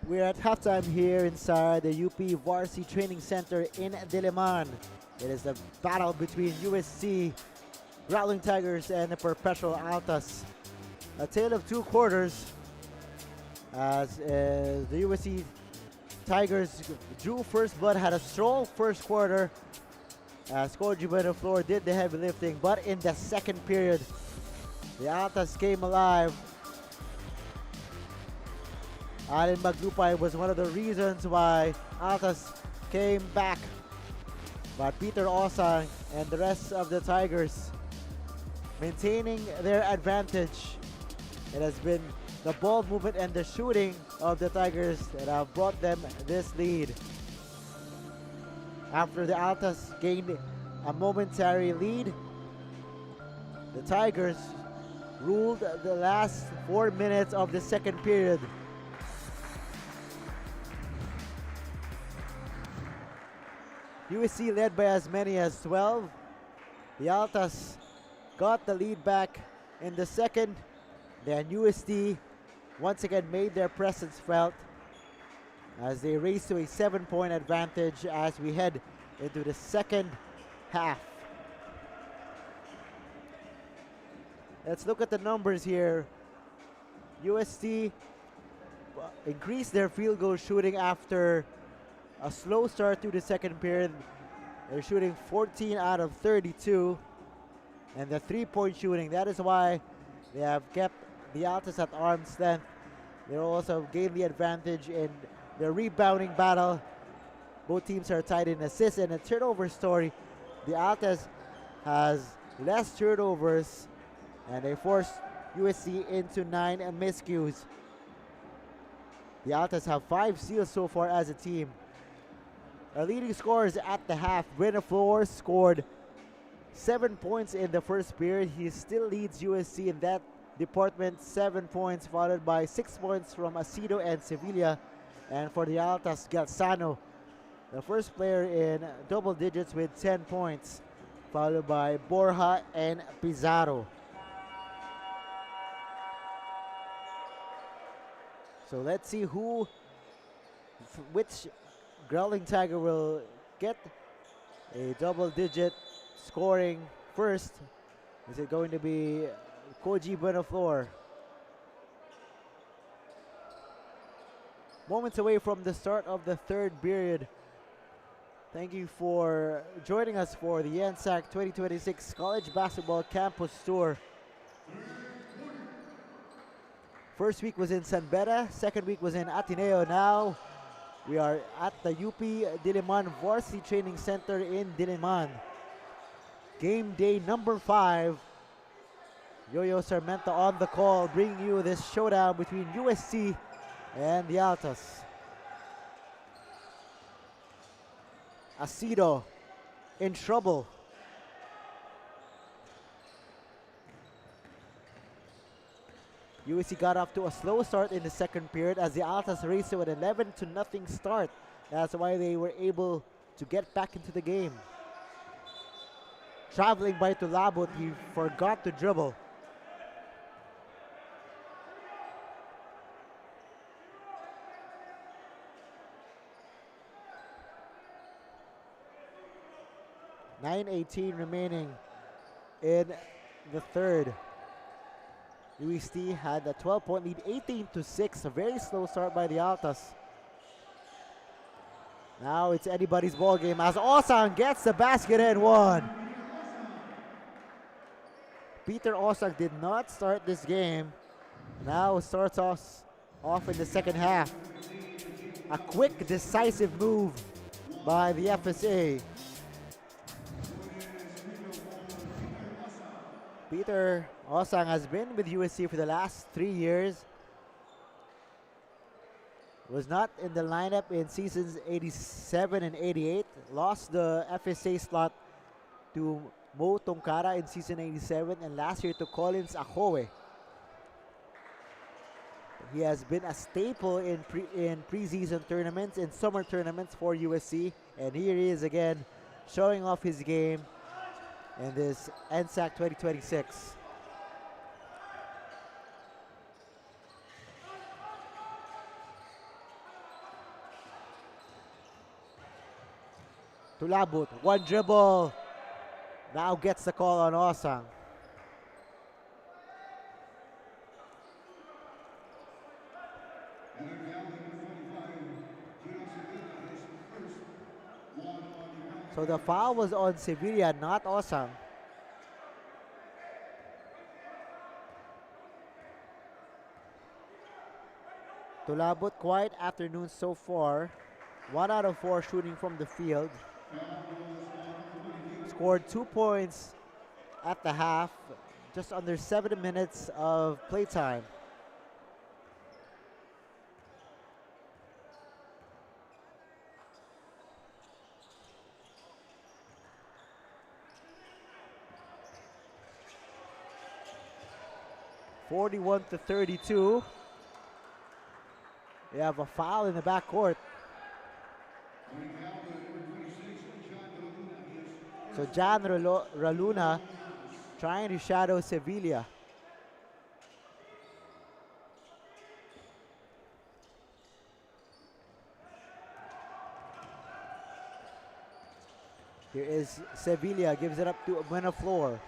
We're at halftime here inside the UP Varsity Training Center in Diliman. It is a battle between UST Growling Tigers and the Perpetual Altas. A tale of two quarters as the UST Tigers drew first blood, had a strong first quarter as Koji Benaflor did the heavy lifting, but in the second period, the Altas came alive. Alin Maglupay was one of the reasons why Altas came back. But Peter Osang and the rest of the Tigers maintaining their advantage. It has been the ball movement and the shooting of the Tigers that have brought them this lead. After the Altas gained a momentary lead, the Tigers ruled the last 4 minutes of the second period. USC led by as many as 12. The Altas got the lead back in the second. Then USD once again made their presence felt as they raced to a 7-point advantage as we head into the second half. Let's look at the numbers here. USD increased their field goal shooting after a slow start to the second period. They're shooting 14 out of 32. And the three-point shooting, that is why they have kept the Altas at arm's length. They also gained the advantage in the rebounding battle. Both teams are tied in assists and a turnover story. The Altas has less turnovers and they forced USC into 9 miscues. The Altas have 5 steals so far as a team. Our leading scorers at the half, Benaflor scored 7 points in the first period. He still leads USC in that department, 7 points, followed by 6 points from Asido and Sevilla. And for the Altas, Galzano, the first player in double digits with 10 points, followed by Borja and Pizarro. So let's see which Growling Tiger will get a double-digit scoring first. Is it going to be Koji Benaflor? Moments away from the start of the third period. Thank you for joining us for the NSAC 2026 College Basketball Campus Tour. First week was in San Beda, second week was in Ateneo. Now we are at the UP Diliman Varsity Training Center in Diliman. Game day number 5. Yo-Yo Sarmenta on the call, bringing you this showdown between USC and the Altas. Asido in trouble. USC got off to a slow start in the second period as the Altas raced to an 11-0 start. That's why they were able to get back into the game. Traveling by Tulabot, he forgot to dribble. .18 remaining in the third. UST had a 12-point lead, 18-6. A very slow start by the Altas. Now it's anybody's ball game as Osang gets the basket and one. Peter Osang did not start this game. Now starts off in the second half. A quick, decisive move by the FSA. Peter Osang has been with USC for the last 3 years. Was not in the lineup in seasons 87 and 88. Lost the FSA slot to Mo Tongkara in season 87 and last year to Collins Ahoe. He has been a staple in preseason tournaments, in summer tournaments for USC. And here he is again showing off his game in this NSAC 2026. Tulabut, one dribble. Now gets the call on Osang. So the foul was on Sevilla, not Osang. Tulabut, quiet afternoon so far. 1 out of 4 shooting from the field. Scored 2 points at the half, just under 7 minutes of playtime. (41-32). We have a foul in the backcourt. So Jan Raluna trying to shadow Sevilla. Here is Sevilla, gives it up to Buenaflor.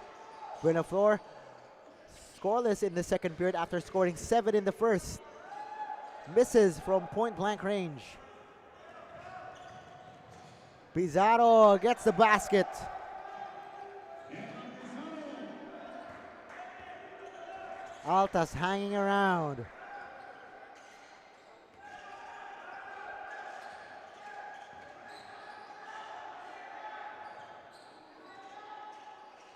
Buenaflor scoreless in the second period after scoring 7 in the first. Misses from point-blank range. Pizarro gets the basket. Altas hanging around.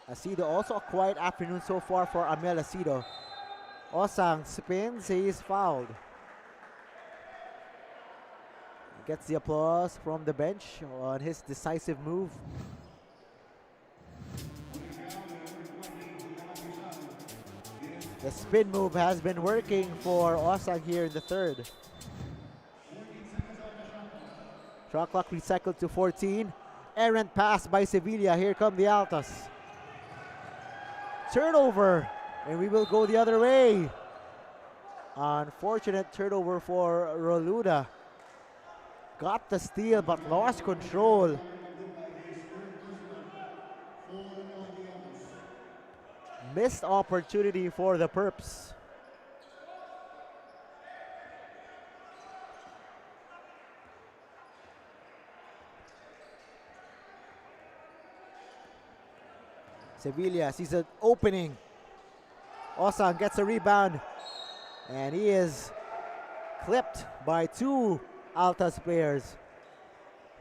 Asido, also a quiet afternoon so far for Amel Asido. Osang spins, he is fouled. Gets the applause from the bench on his decisive move. The spin move has been working for Osang here in the third. Shot clock recycled to 14. Errant pass by Sevilla. Here come the Altas. Turnover, and we will go the other way. Unfortunate turnover for Roluda. Got the steal but lost control. Missed opportunity for the Perps. Sevilla sees an opening. Osang gets a rebound, and he is clipped by 2 Altas players.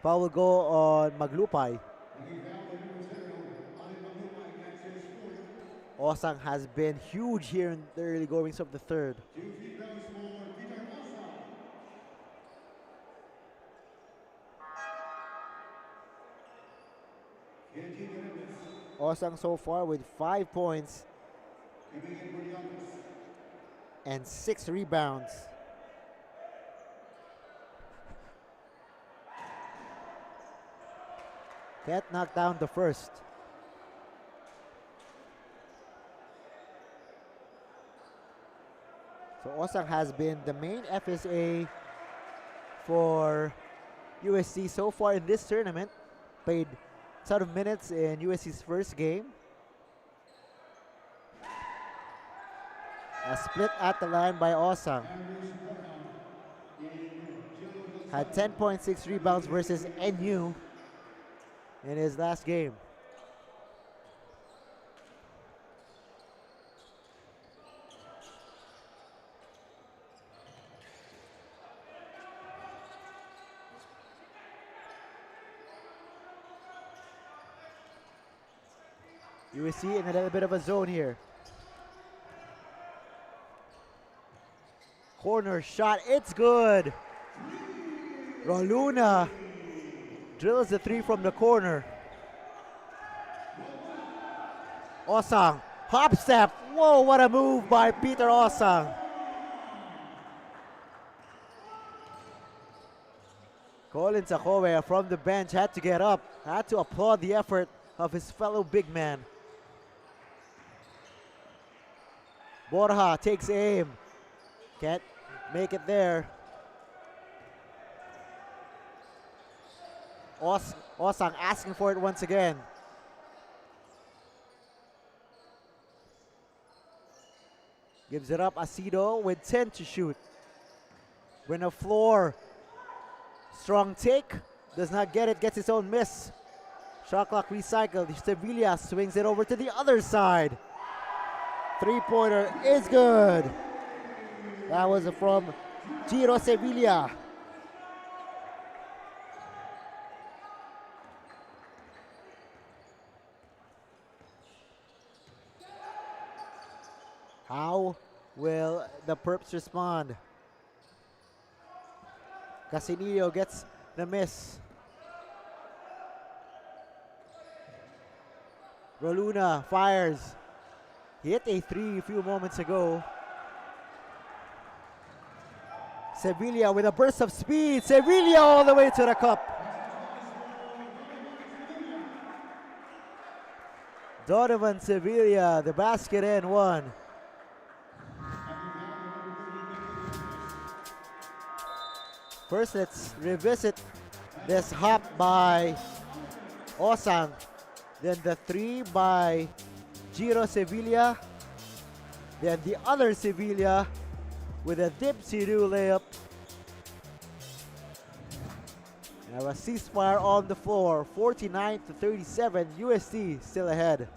Foul will go on Maglupay. Osang has been huge here in the early goings of the third. Osang so far with 5 points and 6 rebounds. Can't knock down the first. So Osang has been the main FSA for USC so far in this tournament. Played a ton of minutes in USC's first game. A split at the line by Osang. Had 10.6 rebounds versus NU in his last game. USC in a little bit of a zone here. Corner shot, it's good. Roluna drills the 3 from the corner. Osang, hop step. Whoa, what a move by Peter Osang. Colin Sakowe from the bench had to get up, had to applaud the effort of his fellow big man. Borja takes aim. Can't make it there. Osang asking for it once again. Gives it up, Asido with 10 to shoot. When a floor, strong take, does not get it, gets his own miss. Shot clock recycled, Sevilla swings it over to the other side. Three-pointer is good. That was from Giro Sevilla. How will the Perps respond? Casinillo gets the miss. Roluna fires. He hit a three a few moments ago. Sevilla with a burst of speed. Sevilla all the way to the cup. Donovan Sevilla, the basket and one. First, let's revisit this hop by Osang. Then the three by Giro Sevilla. Then the other Sevilla with a dip-see-do layup. Now a ceasefire on the floor. 49-37. UST still ahead.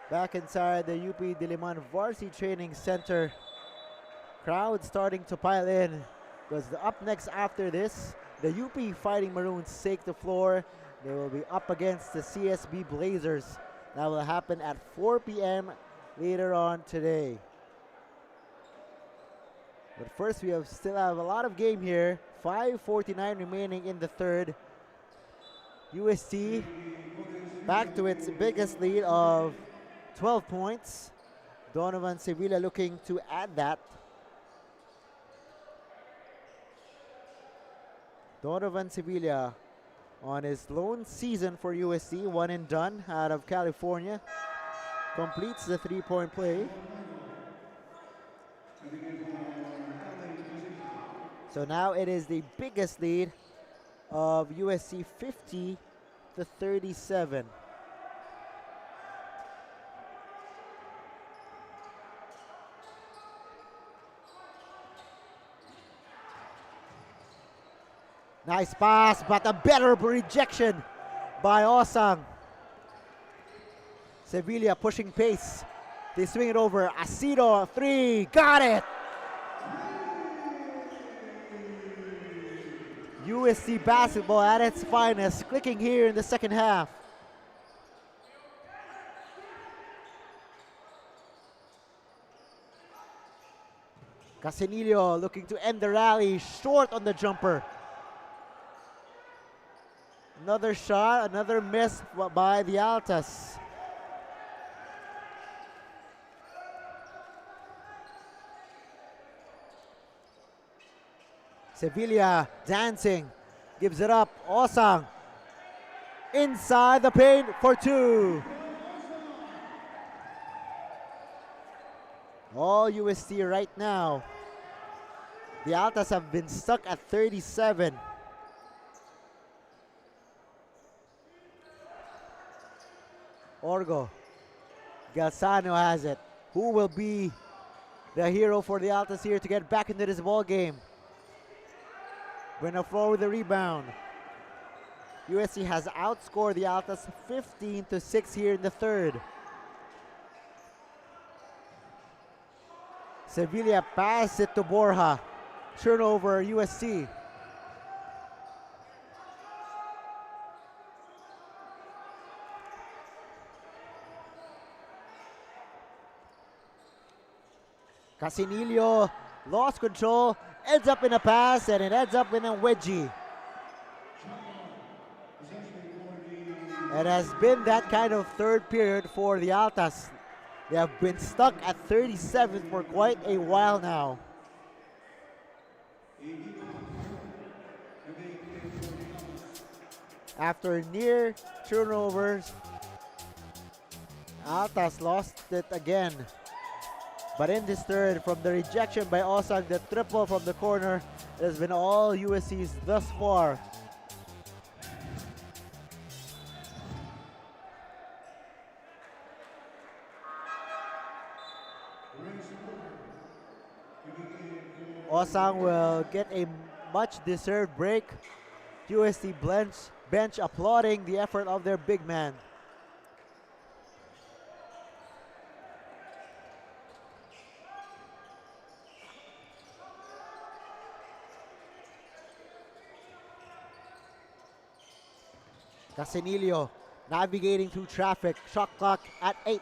Back inside the UP Diliman Varsity Training Center. Crowd starting to pile in. Because up next after this, the UP Fighting Maroons take the floor. They will be up against the CSB Blazers. That will happen at 4 p.m. later on today. But first, we still have a lot of game here. 5:49 remaining in the third. UST back to its biggest lead of 12 points. Donovan Sevilla looking to add that. Donovan Sevilla on his lone season for UST, one and done out of California. Completes the three-point play. So now it is the biggest lead of USC, 50-37. Nice pass, but a better rejection by Osang. Sevilla pushing pace. They swing it over. Asido, three, got it! USC basketball at its finest, clicking here in the second half. Casinillo looking to end the rally, short on the jumper. Another shot, another miss by the Altas. Sevilla dancing, gives it up, Osang. Inside the paint for two. All UST right now. The Altas have been stuck at 37. Orgo. Galsano has it. Who will be the hero for the Altas here to get back into this ball game? Buenaflor with the rebound. USC has outscored the Altas 15-6 here in the third. Sevilla pass it to Borja. Turnover USC. Casinillo lost control, ends up in a pass, and it ends up in a wedgie. It has been that kind of third period for the Altas. They have been stuck at 37 for quite a while now. After near turnovers, Altas lost it again. But in this third, from the rejection by Osang, the triple from the corner, it has been all USC's thus far. Osang will get a much-deserved break. USC bench applauding the effort of their big man. Casinillo navigating through traffic. Shot clock at 8.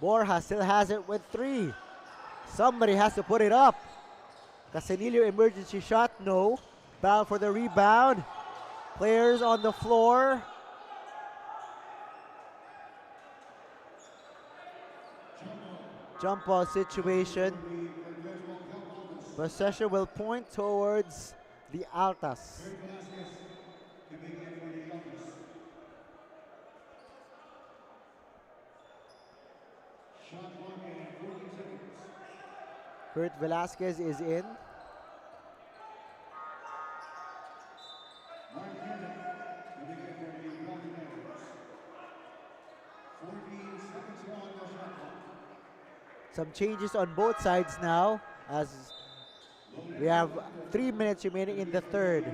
Borja still has it with 3. Somebody has to put it up. Casinillo emergency shot, no. Bound for the rebound. Players on the floor. Jump ball situation. Possession will point towards the Altas. Kurt Velasquez is in. Some changes on both sides now, as we have 3 minutes remaining in the third.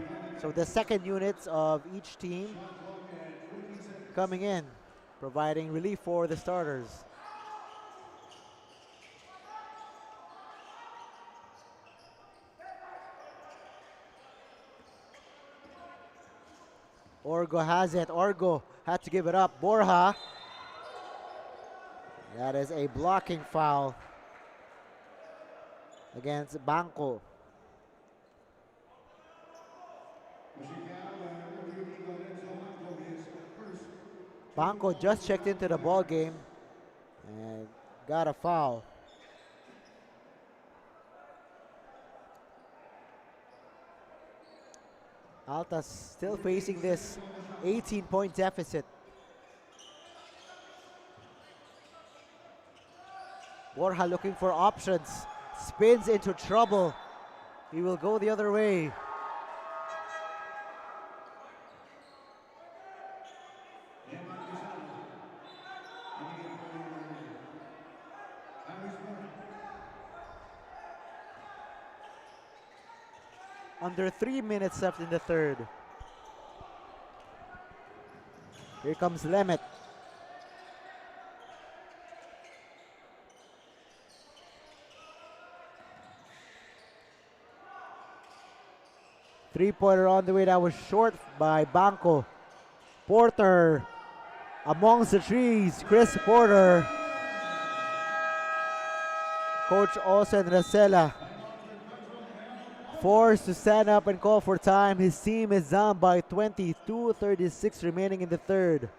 So the second units of each team coming in, providing relief for the starters. Orgo has it. Orgo had to give it up. Borja. That is a blocking foul against Banco. Banco just checked into the ball game and got a foul. Altas still facing this 18-point deficit. Borja looking for options. Spins into trouble. He will go the other way. Under 3 minutes left in the third. Here comes Lemet. Three-pointer on the way, that was short by Banco. Porter amongst the trees. Chris Porter. Coach Olsen Racela forced to stand up and call for time. His team is down by 22:36 remaining in the third.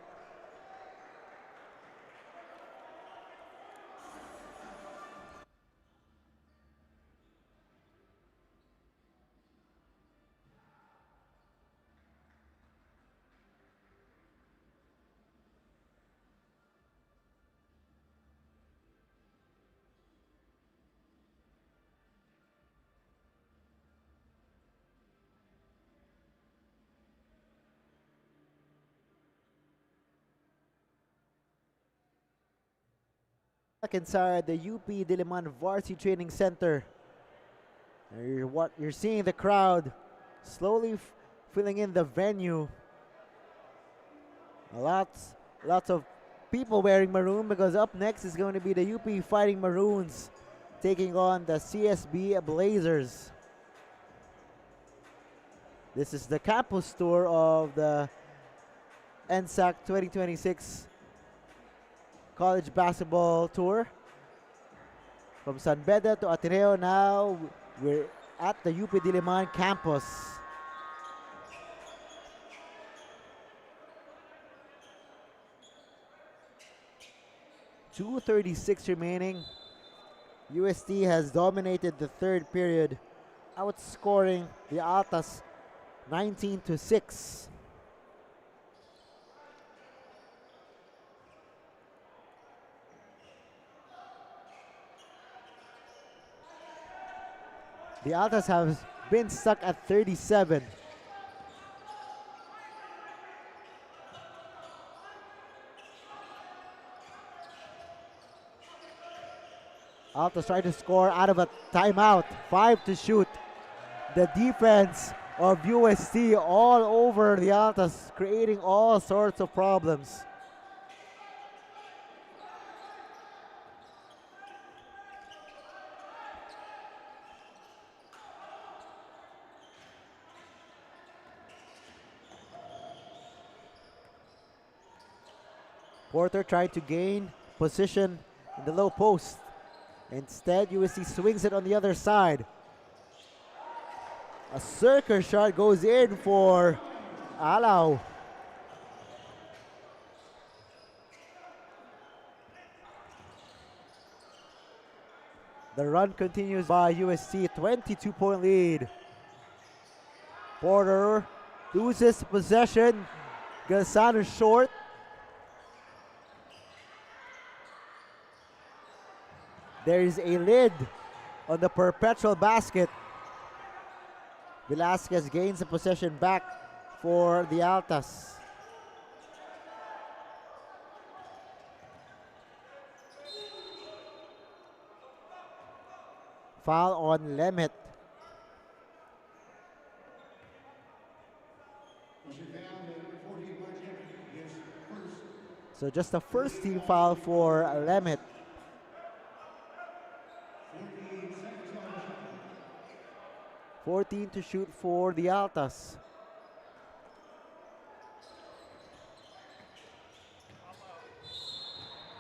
Back inside the UP Diliman Varsity Training Center. You're seeing the crowd slowly filling in the venue. Lots of people wearing maroon, because up next is going to be the UP Fighting Maroons taking on the CSB Blazers. This is the campus tour of the NSAC 2026 College Basketball Tour. From San Beda to Ateneo, now we're at the UP Diliman campus. .236 remaining. UST has dominated the third period, outscoring the Altas 19-6. The Altas have been stuck at 37. Altas trying to score out of a timeout. 5 to shoot. The defense of UST all over the Altas, creating all sorts of problems. Porter tried to gain position in the low post. Instead, USC swings it on the other side. A circle shot goes in for Alao. The run continues by USC, 22-point lead. Porter loses possession. Galsano short. There is a lid on the Perpetual basket. Velasquez gains the possession back for the Altas. Foul on Lemet. So just the first team foul for Lemet. 14 to shoot for the Altas.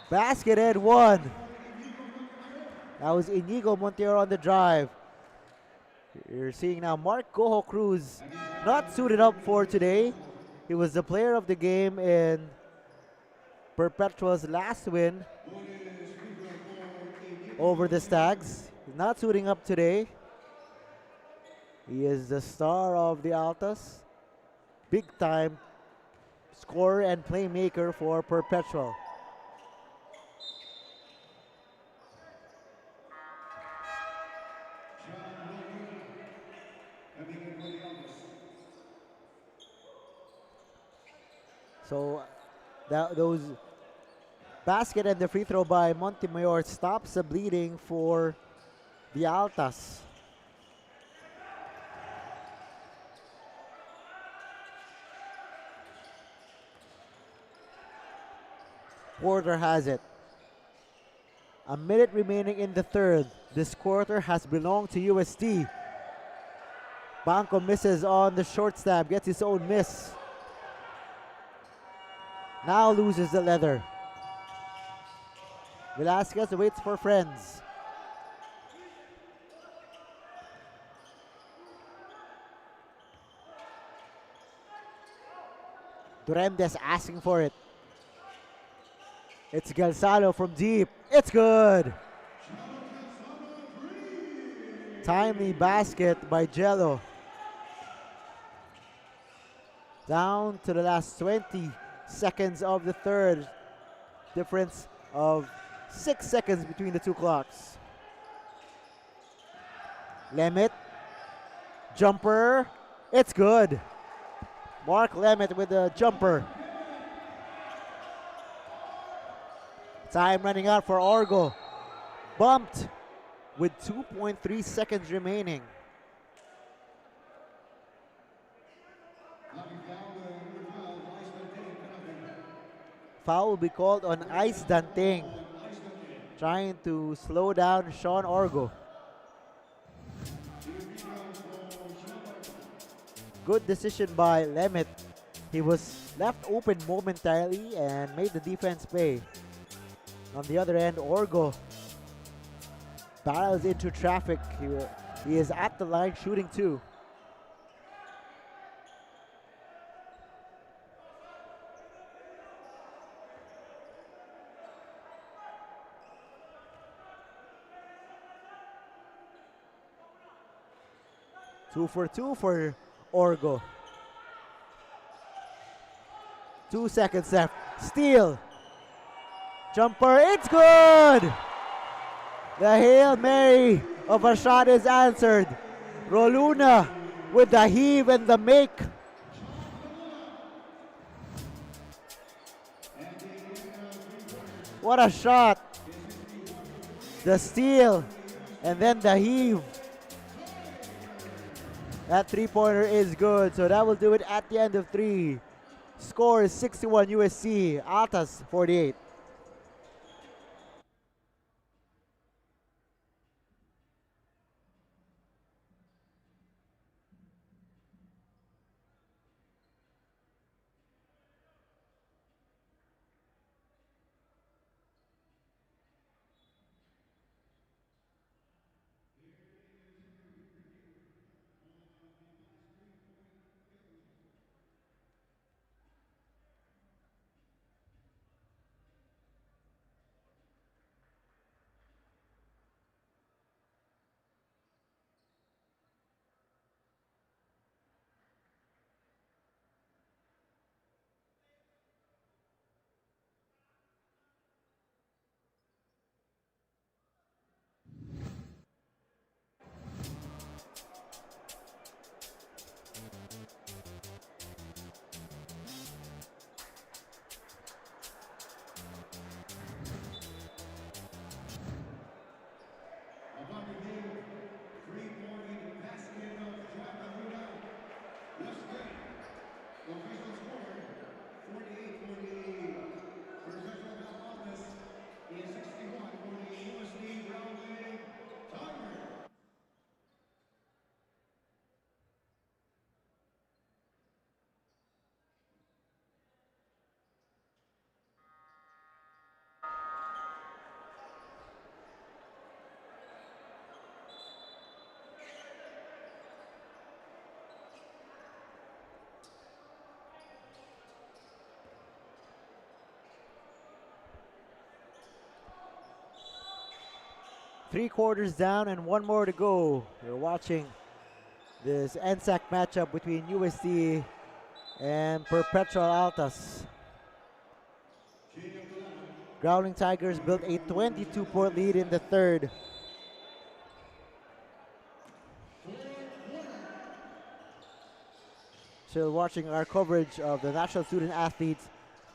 Basket and one. That was Inigo Montero on the drive. You're seeing now Mark Goho Cruz not suited up for today. He was the player of the game in Perpetual's last win over the Stags. He's not suiting up today. He is the star of the Altas. Big time scorer and playmaker for Perpetual. So those basket and the free throw by Montemayor stops the bleeding for the Altas. Porter has it. A minute remaining in the third. This quarter has belonged to UST. Banco misses on the short stab, gets his own miss. Now loses the leather. Velasquez waits for friends. Duremdes asking for it. It's Galsano from deep. It's good. Timely basket by Jello. Down to the last 20 seconds of the third. Difference of 6 seconds between the two clocks. Lemet. Jumper. It's good. Mark Lemet with the jumper. Time running out for Orgo. Bumped with 2.3 seconds remaining. Foul will be called on Ice Danting, trying to slow down Sean Orgo. Good decision by Lemit. He was left open momentarily and made the defense pay. On the other end, Orgo barrels into traffic. He is at the line shooting two. Two for two for Orgo. 2 seconds left. Steal. Jumper, it's good! The Hail Mary of a shot is answered. Roluna with the heave and the make. What a shot! The steal and then the heave. That three-pointer is good, so that will do it at the end of three. Score is 61 USC, Altas 48. Official score, 48-48. Perpetual Altas is 61 for the UST Growling Tigers. Three quarters down and one more to go. You're watching this NSAC matchup between USC and Perpetual Altas. Growling Tigers built a 22-point lead in the third. Still watching our coverage of the National Student Athletes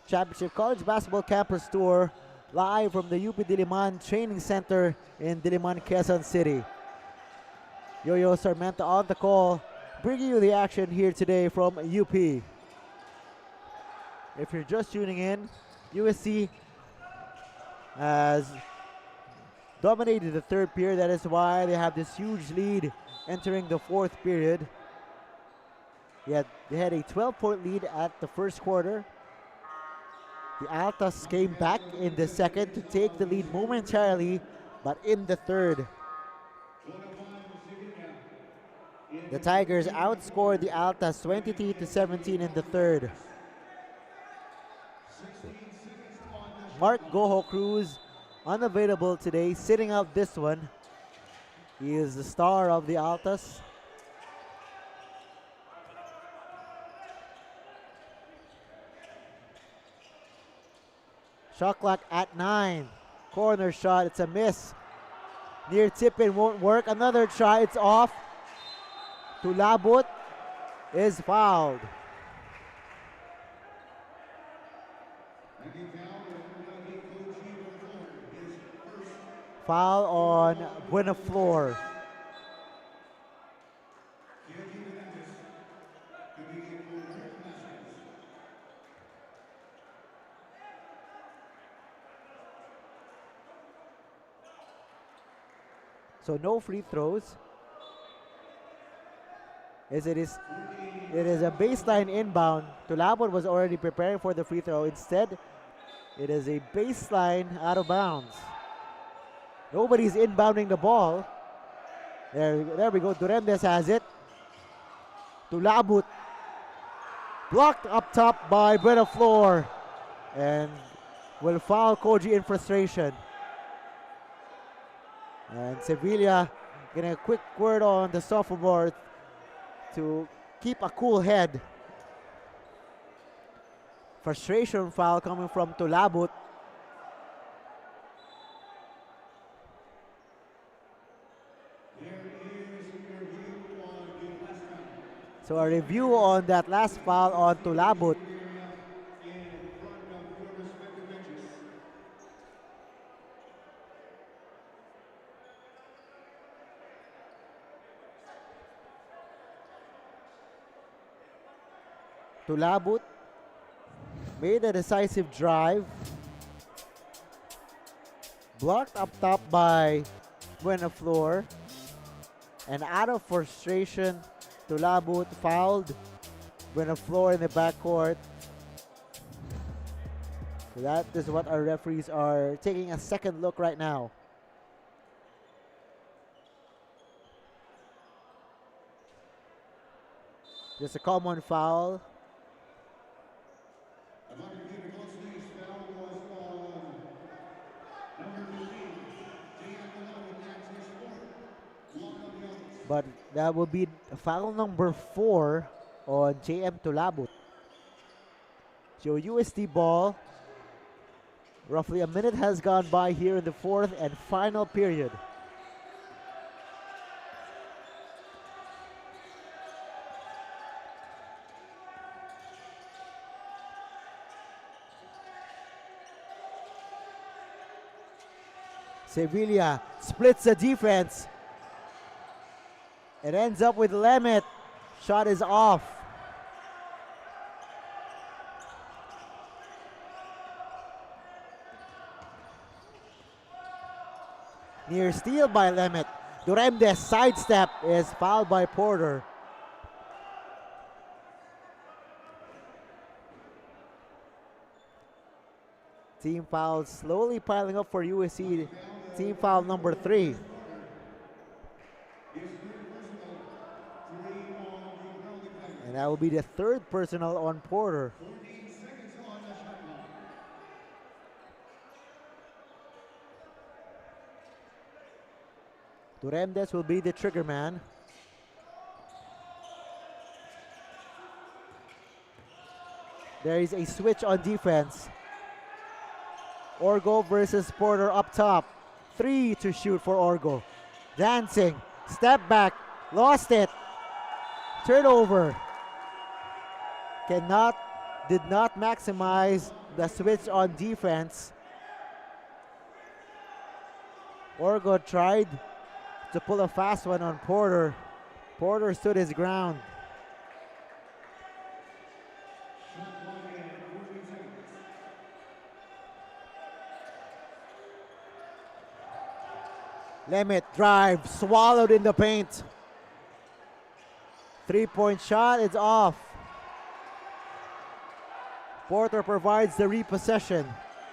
Championship College Basketball Campus Tour live from the UP Diliman Training Center in Diliman, Quezon City. Yo-Yo Sarmiento on the call, bringing you the action here today from UP. If you're just tuning in, USC has dominated the third period. That is why they have this huge lead entering the fourth period. They had a 12-point lead at the first quarter. The Altas came back in the second to take the lead momentarily, but in the third, the Tigers outscored the Altas 23-17 in the third. Mark Goho Cruz, unavailable today, sitting out this one. He is the star of the Altas. Shot clock at 9. Corner shot, it's a miss. Near tip-in won't work. Another try, it's off. Tulabut is fouled. Foul on Buenaflor. So no free throws. It is a baseline inbound. Tulabot was already preparing for the free throw. Instead, it is a baseline out of bounds. Nobody's inbounding the ball. There we go. Duremdes has it. Tulabot blocked up top by Buenaflor and will foul Koji in frustration. And Sevilla getting a quick word on the sophomore to keep a cool head. Frustration foul coming from Tulabot. So a review on that last foul on Tulabot. Tulabot made a decisive drive. Blocked up top by Buenaflor. And out of frustration, Tulabot fouled Buenaflor in the backcourt. So that is what our referees are taking a second look right now. Just a common foul. But that will be foul number 4 on JM Tulabot. So UST ball. Roughly a minute has gone by here in the fourth and final period. Sevilla splits the defense. It ends up with Lemet. Shot is off. Near steal by Lemet. Duremdes sidestep is fouled by Porter. Team fouls slowly piling up for USC. Team foul number 3. And that will be the third personal on Porter. Duremdes will be the trigger man. There is a switch on defense. Orgo versus Porter up top. 3 to shoot for Orgo. Dancing, step back, lost it. Turnover. Did not maximize the switch on defense. Orgo tried to pull a fast one on Porter. Porter stood his ground. Lemet drive, swallowed in the paint. 3-point shot, it's off. Porter provides the repossession.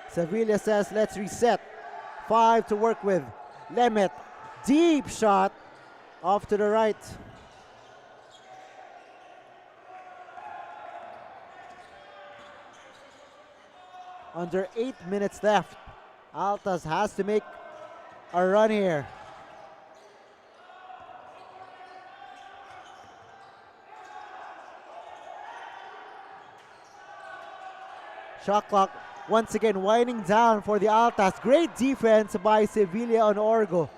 Sevilla says, let's reset. 5 to work with. Lemet, deep shot, off to the right. Under 8 minutes left. Altas has to make a run here. Shot clock once again winding down for the Altas. Great defense by Sevilla on Orgo.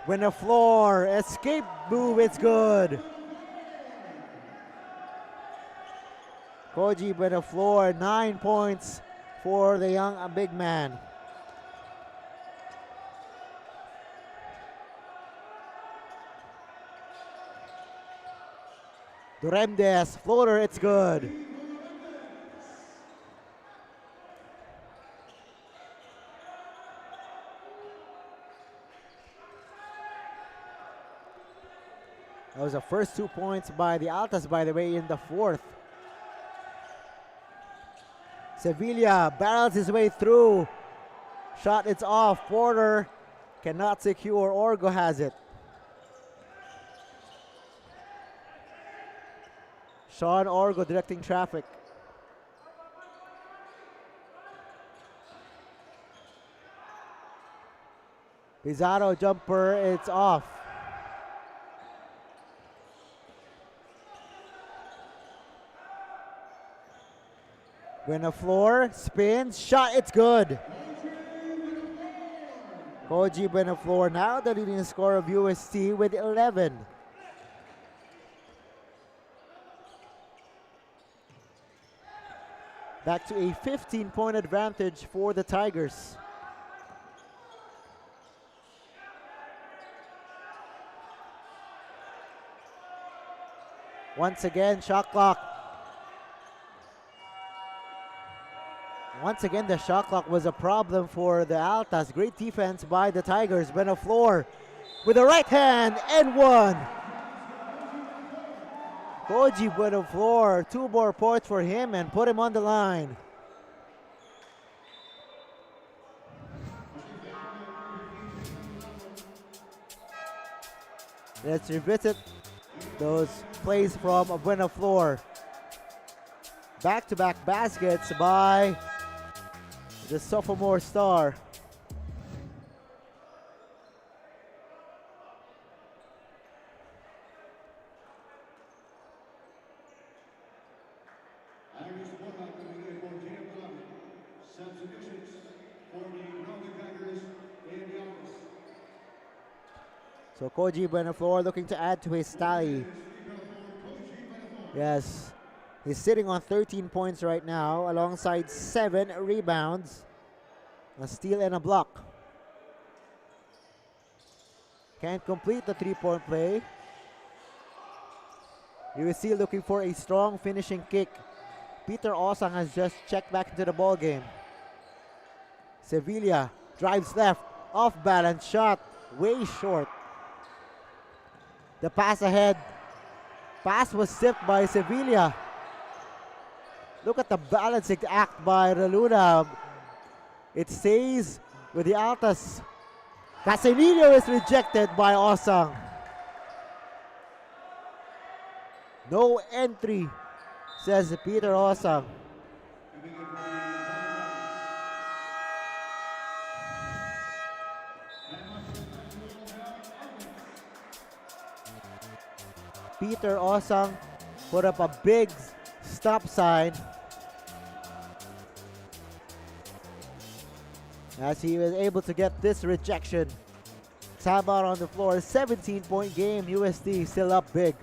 Buenaflor, escape move, it's good. Koji Buenaflor, 9 points for the young big man. Duremdes, floater, it's good. That was the first 2 points by the Altas, by the way, in the fourth. Sevilla barrels his way through. Shot, it's off. Porter cannot secure. Orgo has it. Sean Orgo directing traffic. Pizarro jumper, it's off. Buenaflor spins, shot, it's good. Koji Buenaflor now the leading scorer of UST with 11. Back to a 15-point advantage for the Tigers. Once again, shot clock. Once again, the shot clock was a problem for the Altas. Great defense by the Tigers. Buenaflor with a right hand and one. Koji Buenaflor, 2 more points for him and put him on the line. Let's revisit those plays from Buenaflor. Back-to-back baskets by the sophomore star. Substitutions for the Growling Tigers in the office. So Koji Buenaflor looking to add to his tally. Yes, he's sitting on 13 points right now alongside 7 rebounds, a steal and a block. Can't complete the 3-point play. USC looking for a strong finishing kick. Peter Osang has just checked back into the ball game. Sevilla drives left, off balance shot, way short. The pass ahead. Pass was tipped by Sevilla. Look at the balancing act by Reluna. It stays with the Altas. Casemiro is rejected by Osang. No entry, says Peter Osang. Peter Osang put up a big stop sign as he was able to get this rejection. Timeout on the floor, 17-point game, USD still up big.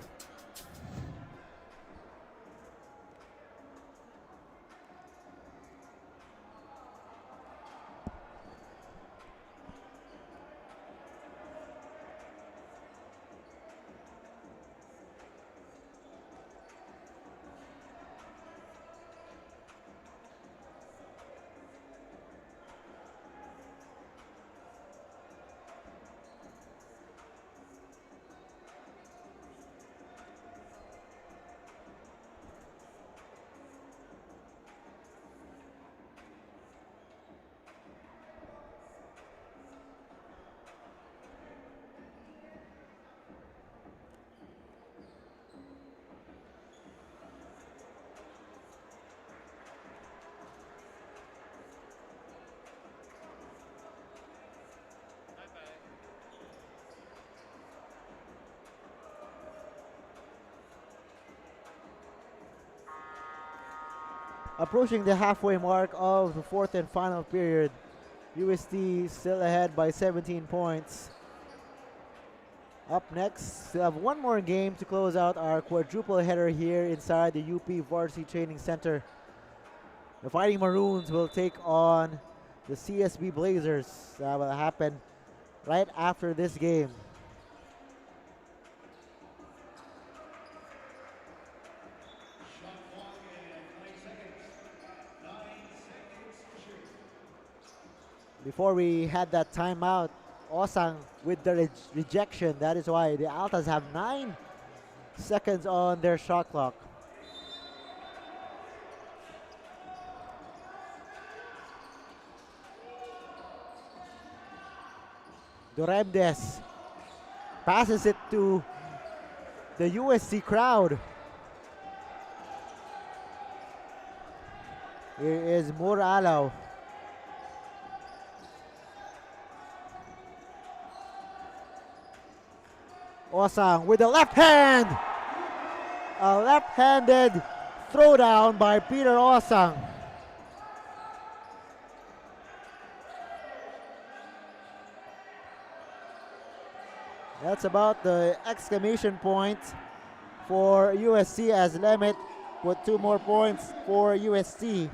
Approaching the halfway mark of the fourth and final period. USD still ahead by 17 points. Up next, we have one more game to close out our quadruple header here inside the UP Varsity Training Center. The Fighting Maroons will take on the CSB Blazers. That will happen right after this game. Before we had that timeout, Osang with the rejection. That is why the Altas have 9 seconds on their shot clock. Doremdes passes it to the USC crowd. Here is Muralaw. Osang with the left hand. A left-handed throwdown by Peter Osang. That's about the exclamation point for USC as Lemet with 2 more points for UST.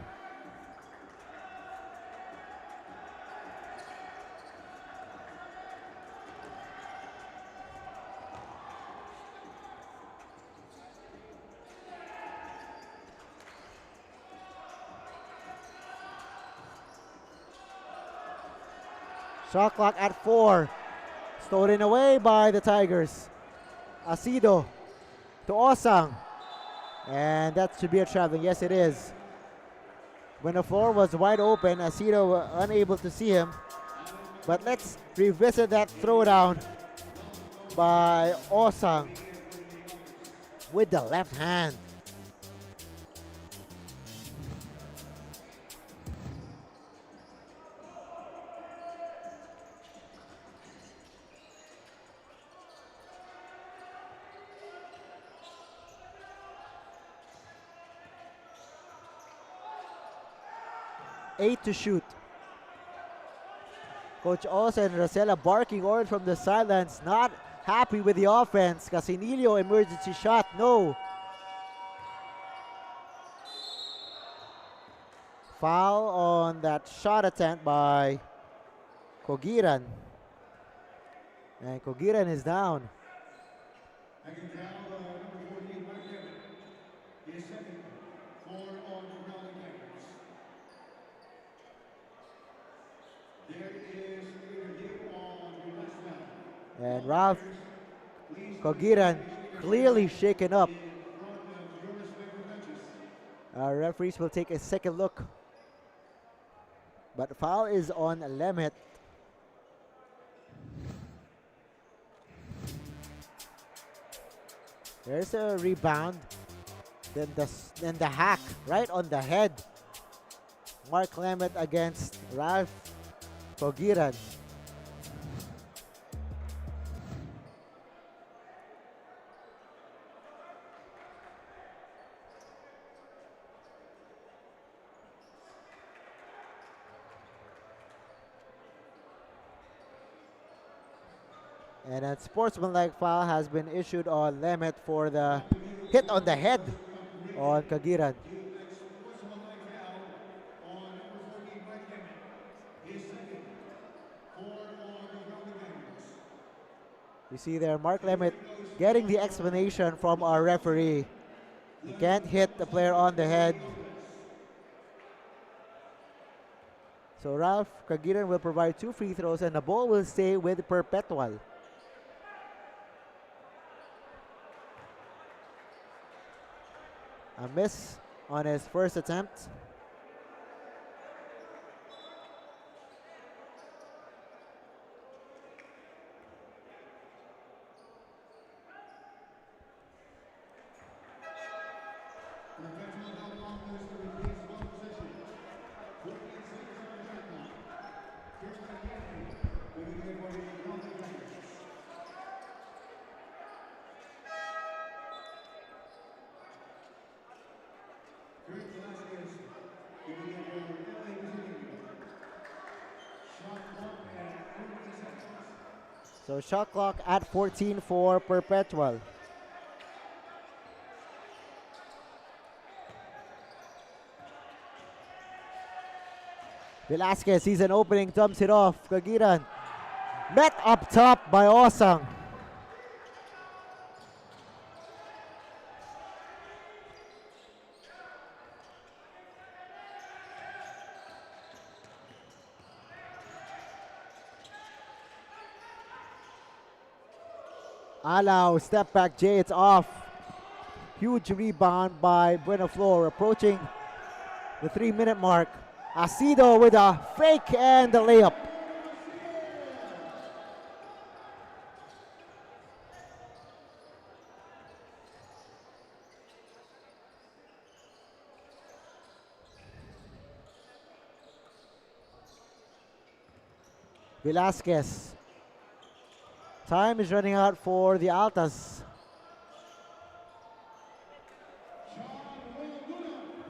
Shot clock at 4. Stolen away by the Tigers. Asido to Osang. And that should be a traveling. Yes, it is. When the floor was wide open, Asido was unable to see him. But let's revisit that throwdown by Osang with the left hand. Eight to shoot. Coach Osa and Rosella barking orders from the sidelines, not happy with the offense. Casinillo emergency shot, no. Foul on that shot attempt by Kogiran. And Kogiran is down. Second foul, number 14, Mike Kevin. His second, 4 on the Growling Tigers. There is a hit on the last foul. And Ralph Kogiran clearly shaken up. In front of your respective benches. Our referees will take a second look. But foul is on Lemet. There's a rebound. Then the hack right on the head. Mark Lemet against Ralph Kogiran. And a sportsmanlike foul has been issued on Lemet for the hit on the head on Kogiran. You see there, Mark Lemet getting the explanation from our referee. You can't hit the player on the head. So Ralph Kogiran will provide 2 free throws and the ball will stay with Perpetual. A miss on his first attempt. So shot clock at 14 for Perpetual. Velasquez sees an opening, dumps it off. Kogiran met up top by Osang. Allow, step back Jay, it's off. Huge rebound by Buenaflor, approaching the 3-minute mark. Asido with a fake and the layup. Velasquez. Time is running out for the Altas.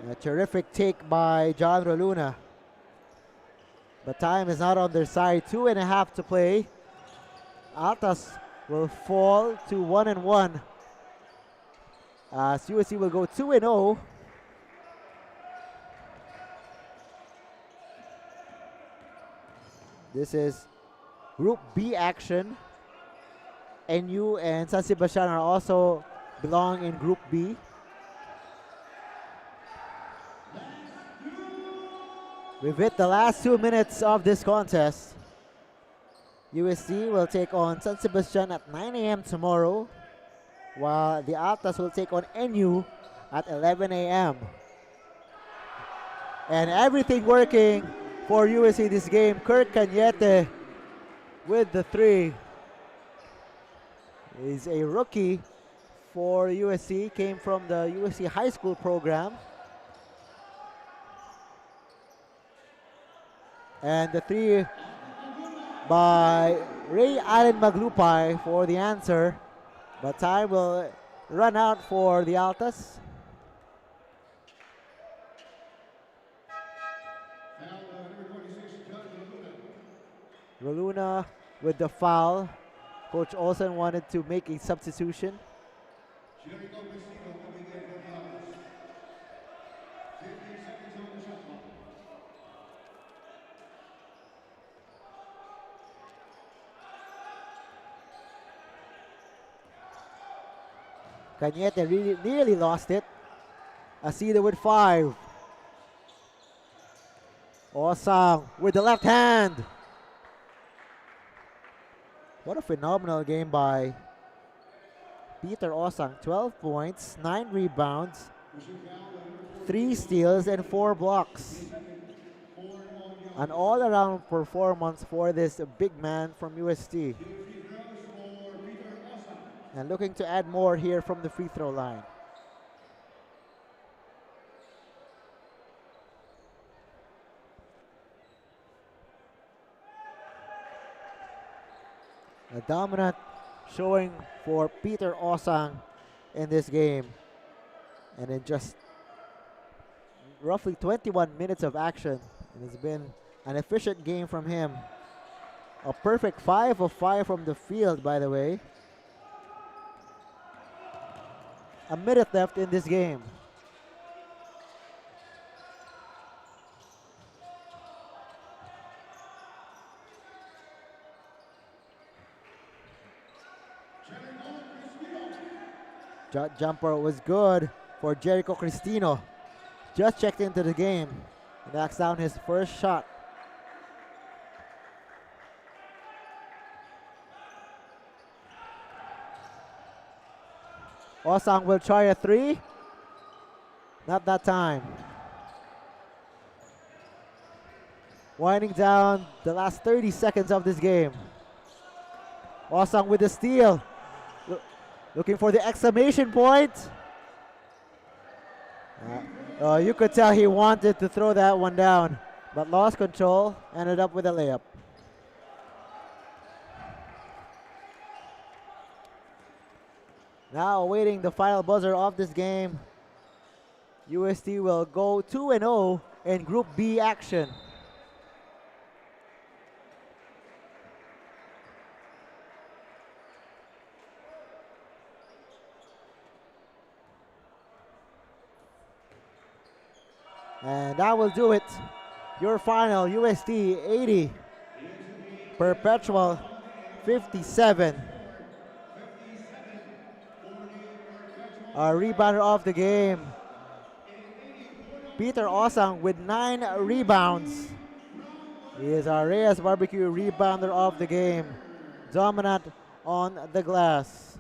A terrific take by John Roluna. But time is not on their side. 2.5 to play. Altas will fall to 1-1. As USC will go 2-0. This is Group B action. NU and San Sebastian are also belong in Group B. We've hit the last 2 minutes of this contest. USC will take on San Sebastian at 9 a.m. tomorrow, while the Altas will take on NU at 11 a.m. And everything working for USC this game. Kirk Cañete with the 3. He's a rookie for USC, came from the USC high school program. And the 3 by Ray Allen Maglupay for the answer. But time will run out for the Altas. Roluna with the foul. Coach Olsen wanted to make a substitution. Cañete really nearly lost it. Asida with 5. Osang with the left hand. What a phenomenal game by Peter Osang. 12 points, 9 rebounds, 3 steals, and 4 blocks. An all-around performance for this big man from UST. And looking to add more here from the free throw line. A dominant showing for Peter Osang in this game. And in just roughly 21 minutes of action, it has been an efficient game from him. A perfect 5 of 5 from the field, by the way. A minute left in this game. Jumper was good for Jericho Cristino. Just checked into the game. Knocks down his first shot. Osang will try a 3. Not that time. Winding down the last 30 seconds of this game. Osang with the steal. Looking for the exclamation point. You could tell he wanted to throw that one down, but lost control, ended up with a layup. Now awaiting the final buzzer of this game. UST will go 2-0 in Group B action. And that will do it. Your final, UST 80, Perpetual 57. Our rebounder of the game, Peter Osang with 9 rebounds. He is our Reyes Barbecue rebounder of the game. Dominant on the glass.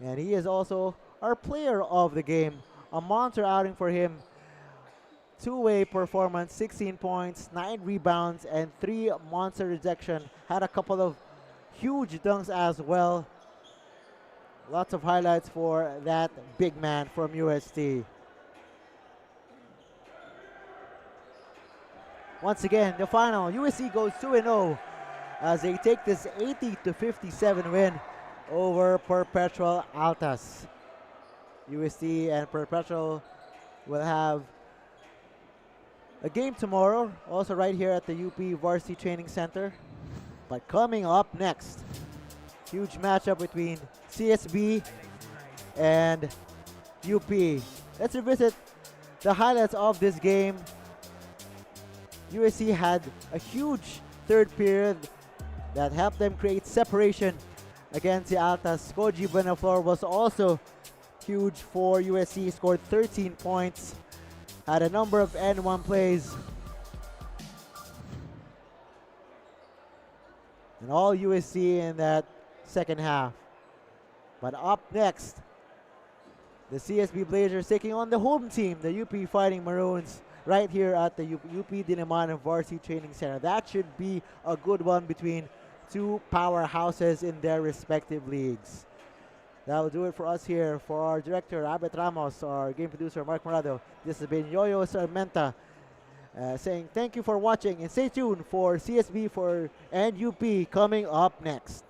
And he is also our player of the game. A monster outing for him. Two-way performance, 16 points, 9 rebounds, and 3 monster rejection. Had a couple of huge dunks as well. Lots of highlights for that big man from UST. Once again, the final, USC goes 2-0 as they take this 80-57 win over Perpetual Altas. UST and Perpetual will have a game tomorrow, also right here at the UP Varsity Training Center. But coming up next, huge matchup between CSB and UP. Let's revisit the highlights of this game. USC had a huge third period that helped them create separation against the Altas. Koji Benaflor was also huge for USC, scored 13 points, had a number of N1 plays. And all USC in that second half. But up next, the CSB Blazers taking on the home team, the UP Fighting Maroons, right here at the UP Diliman Varsity Training Center. That should be a good one between two powerhouses in their respective leagues. That will do it for us here. For our director, Abet Ramos, our game producer, Mark Morado, this has been Yoyo Sarmenta saying thank you for watching and stay tuned for CSB and UP coming up next.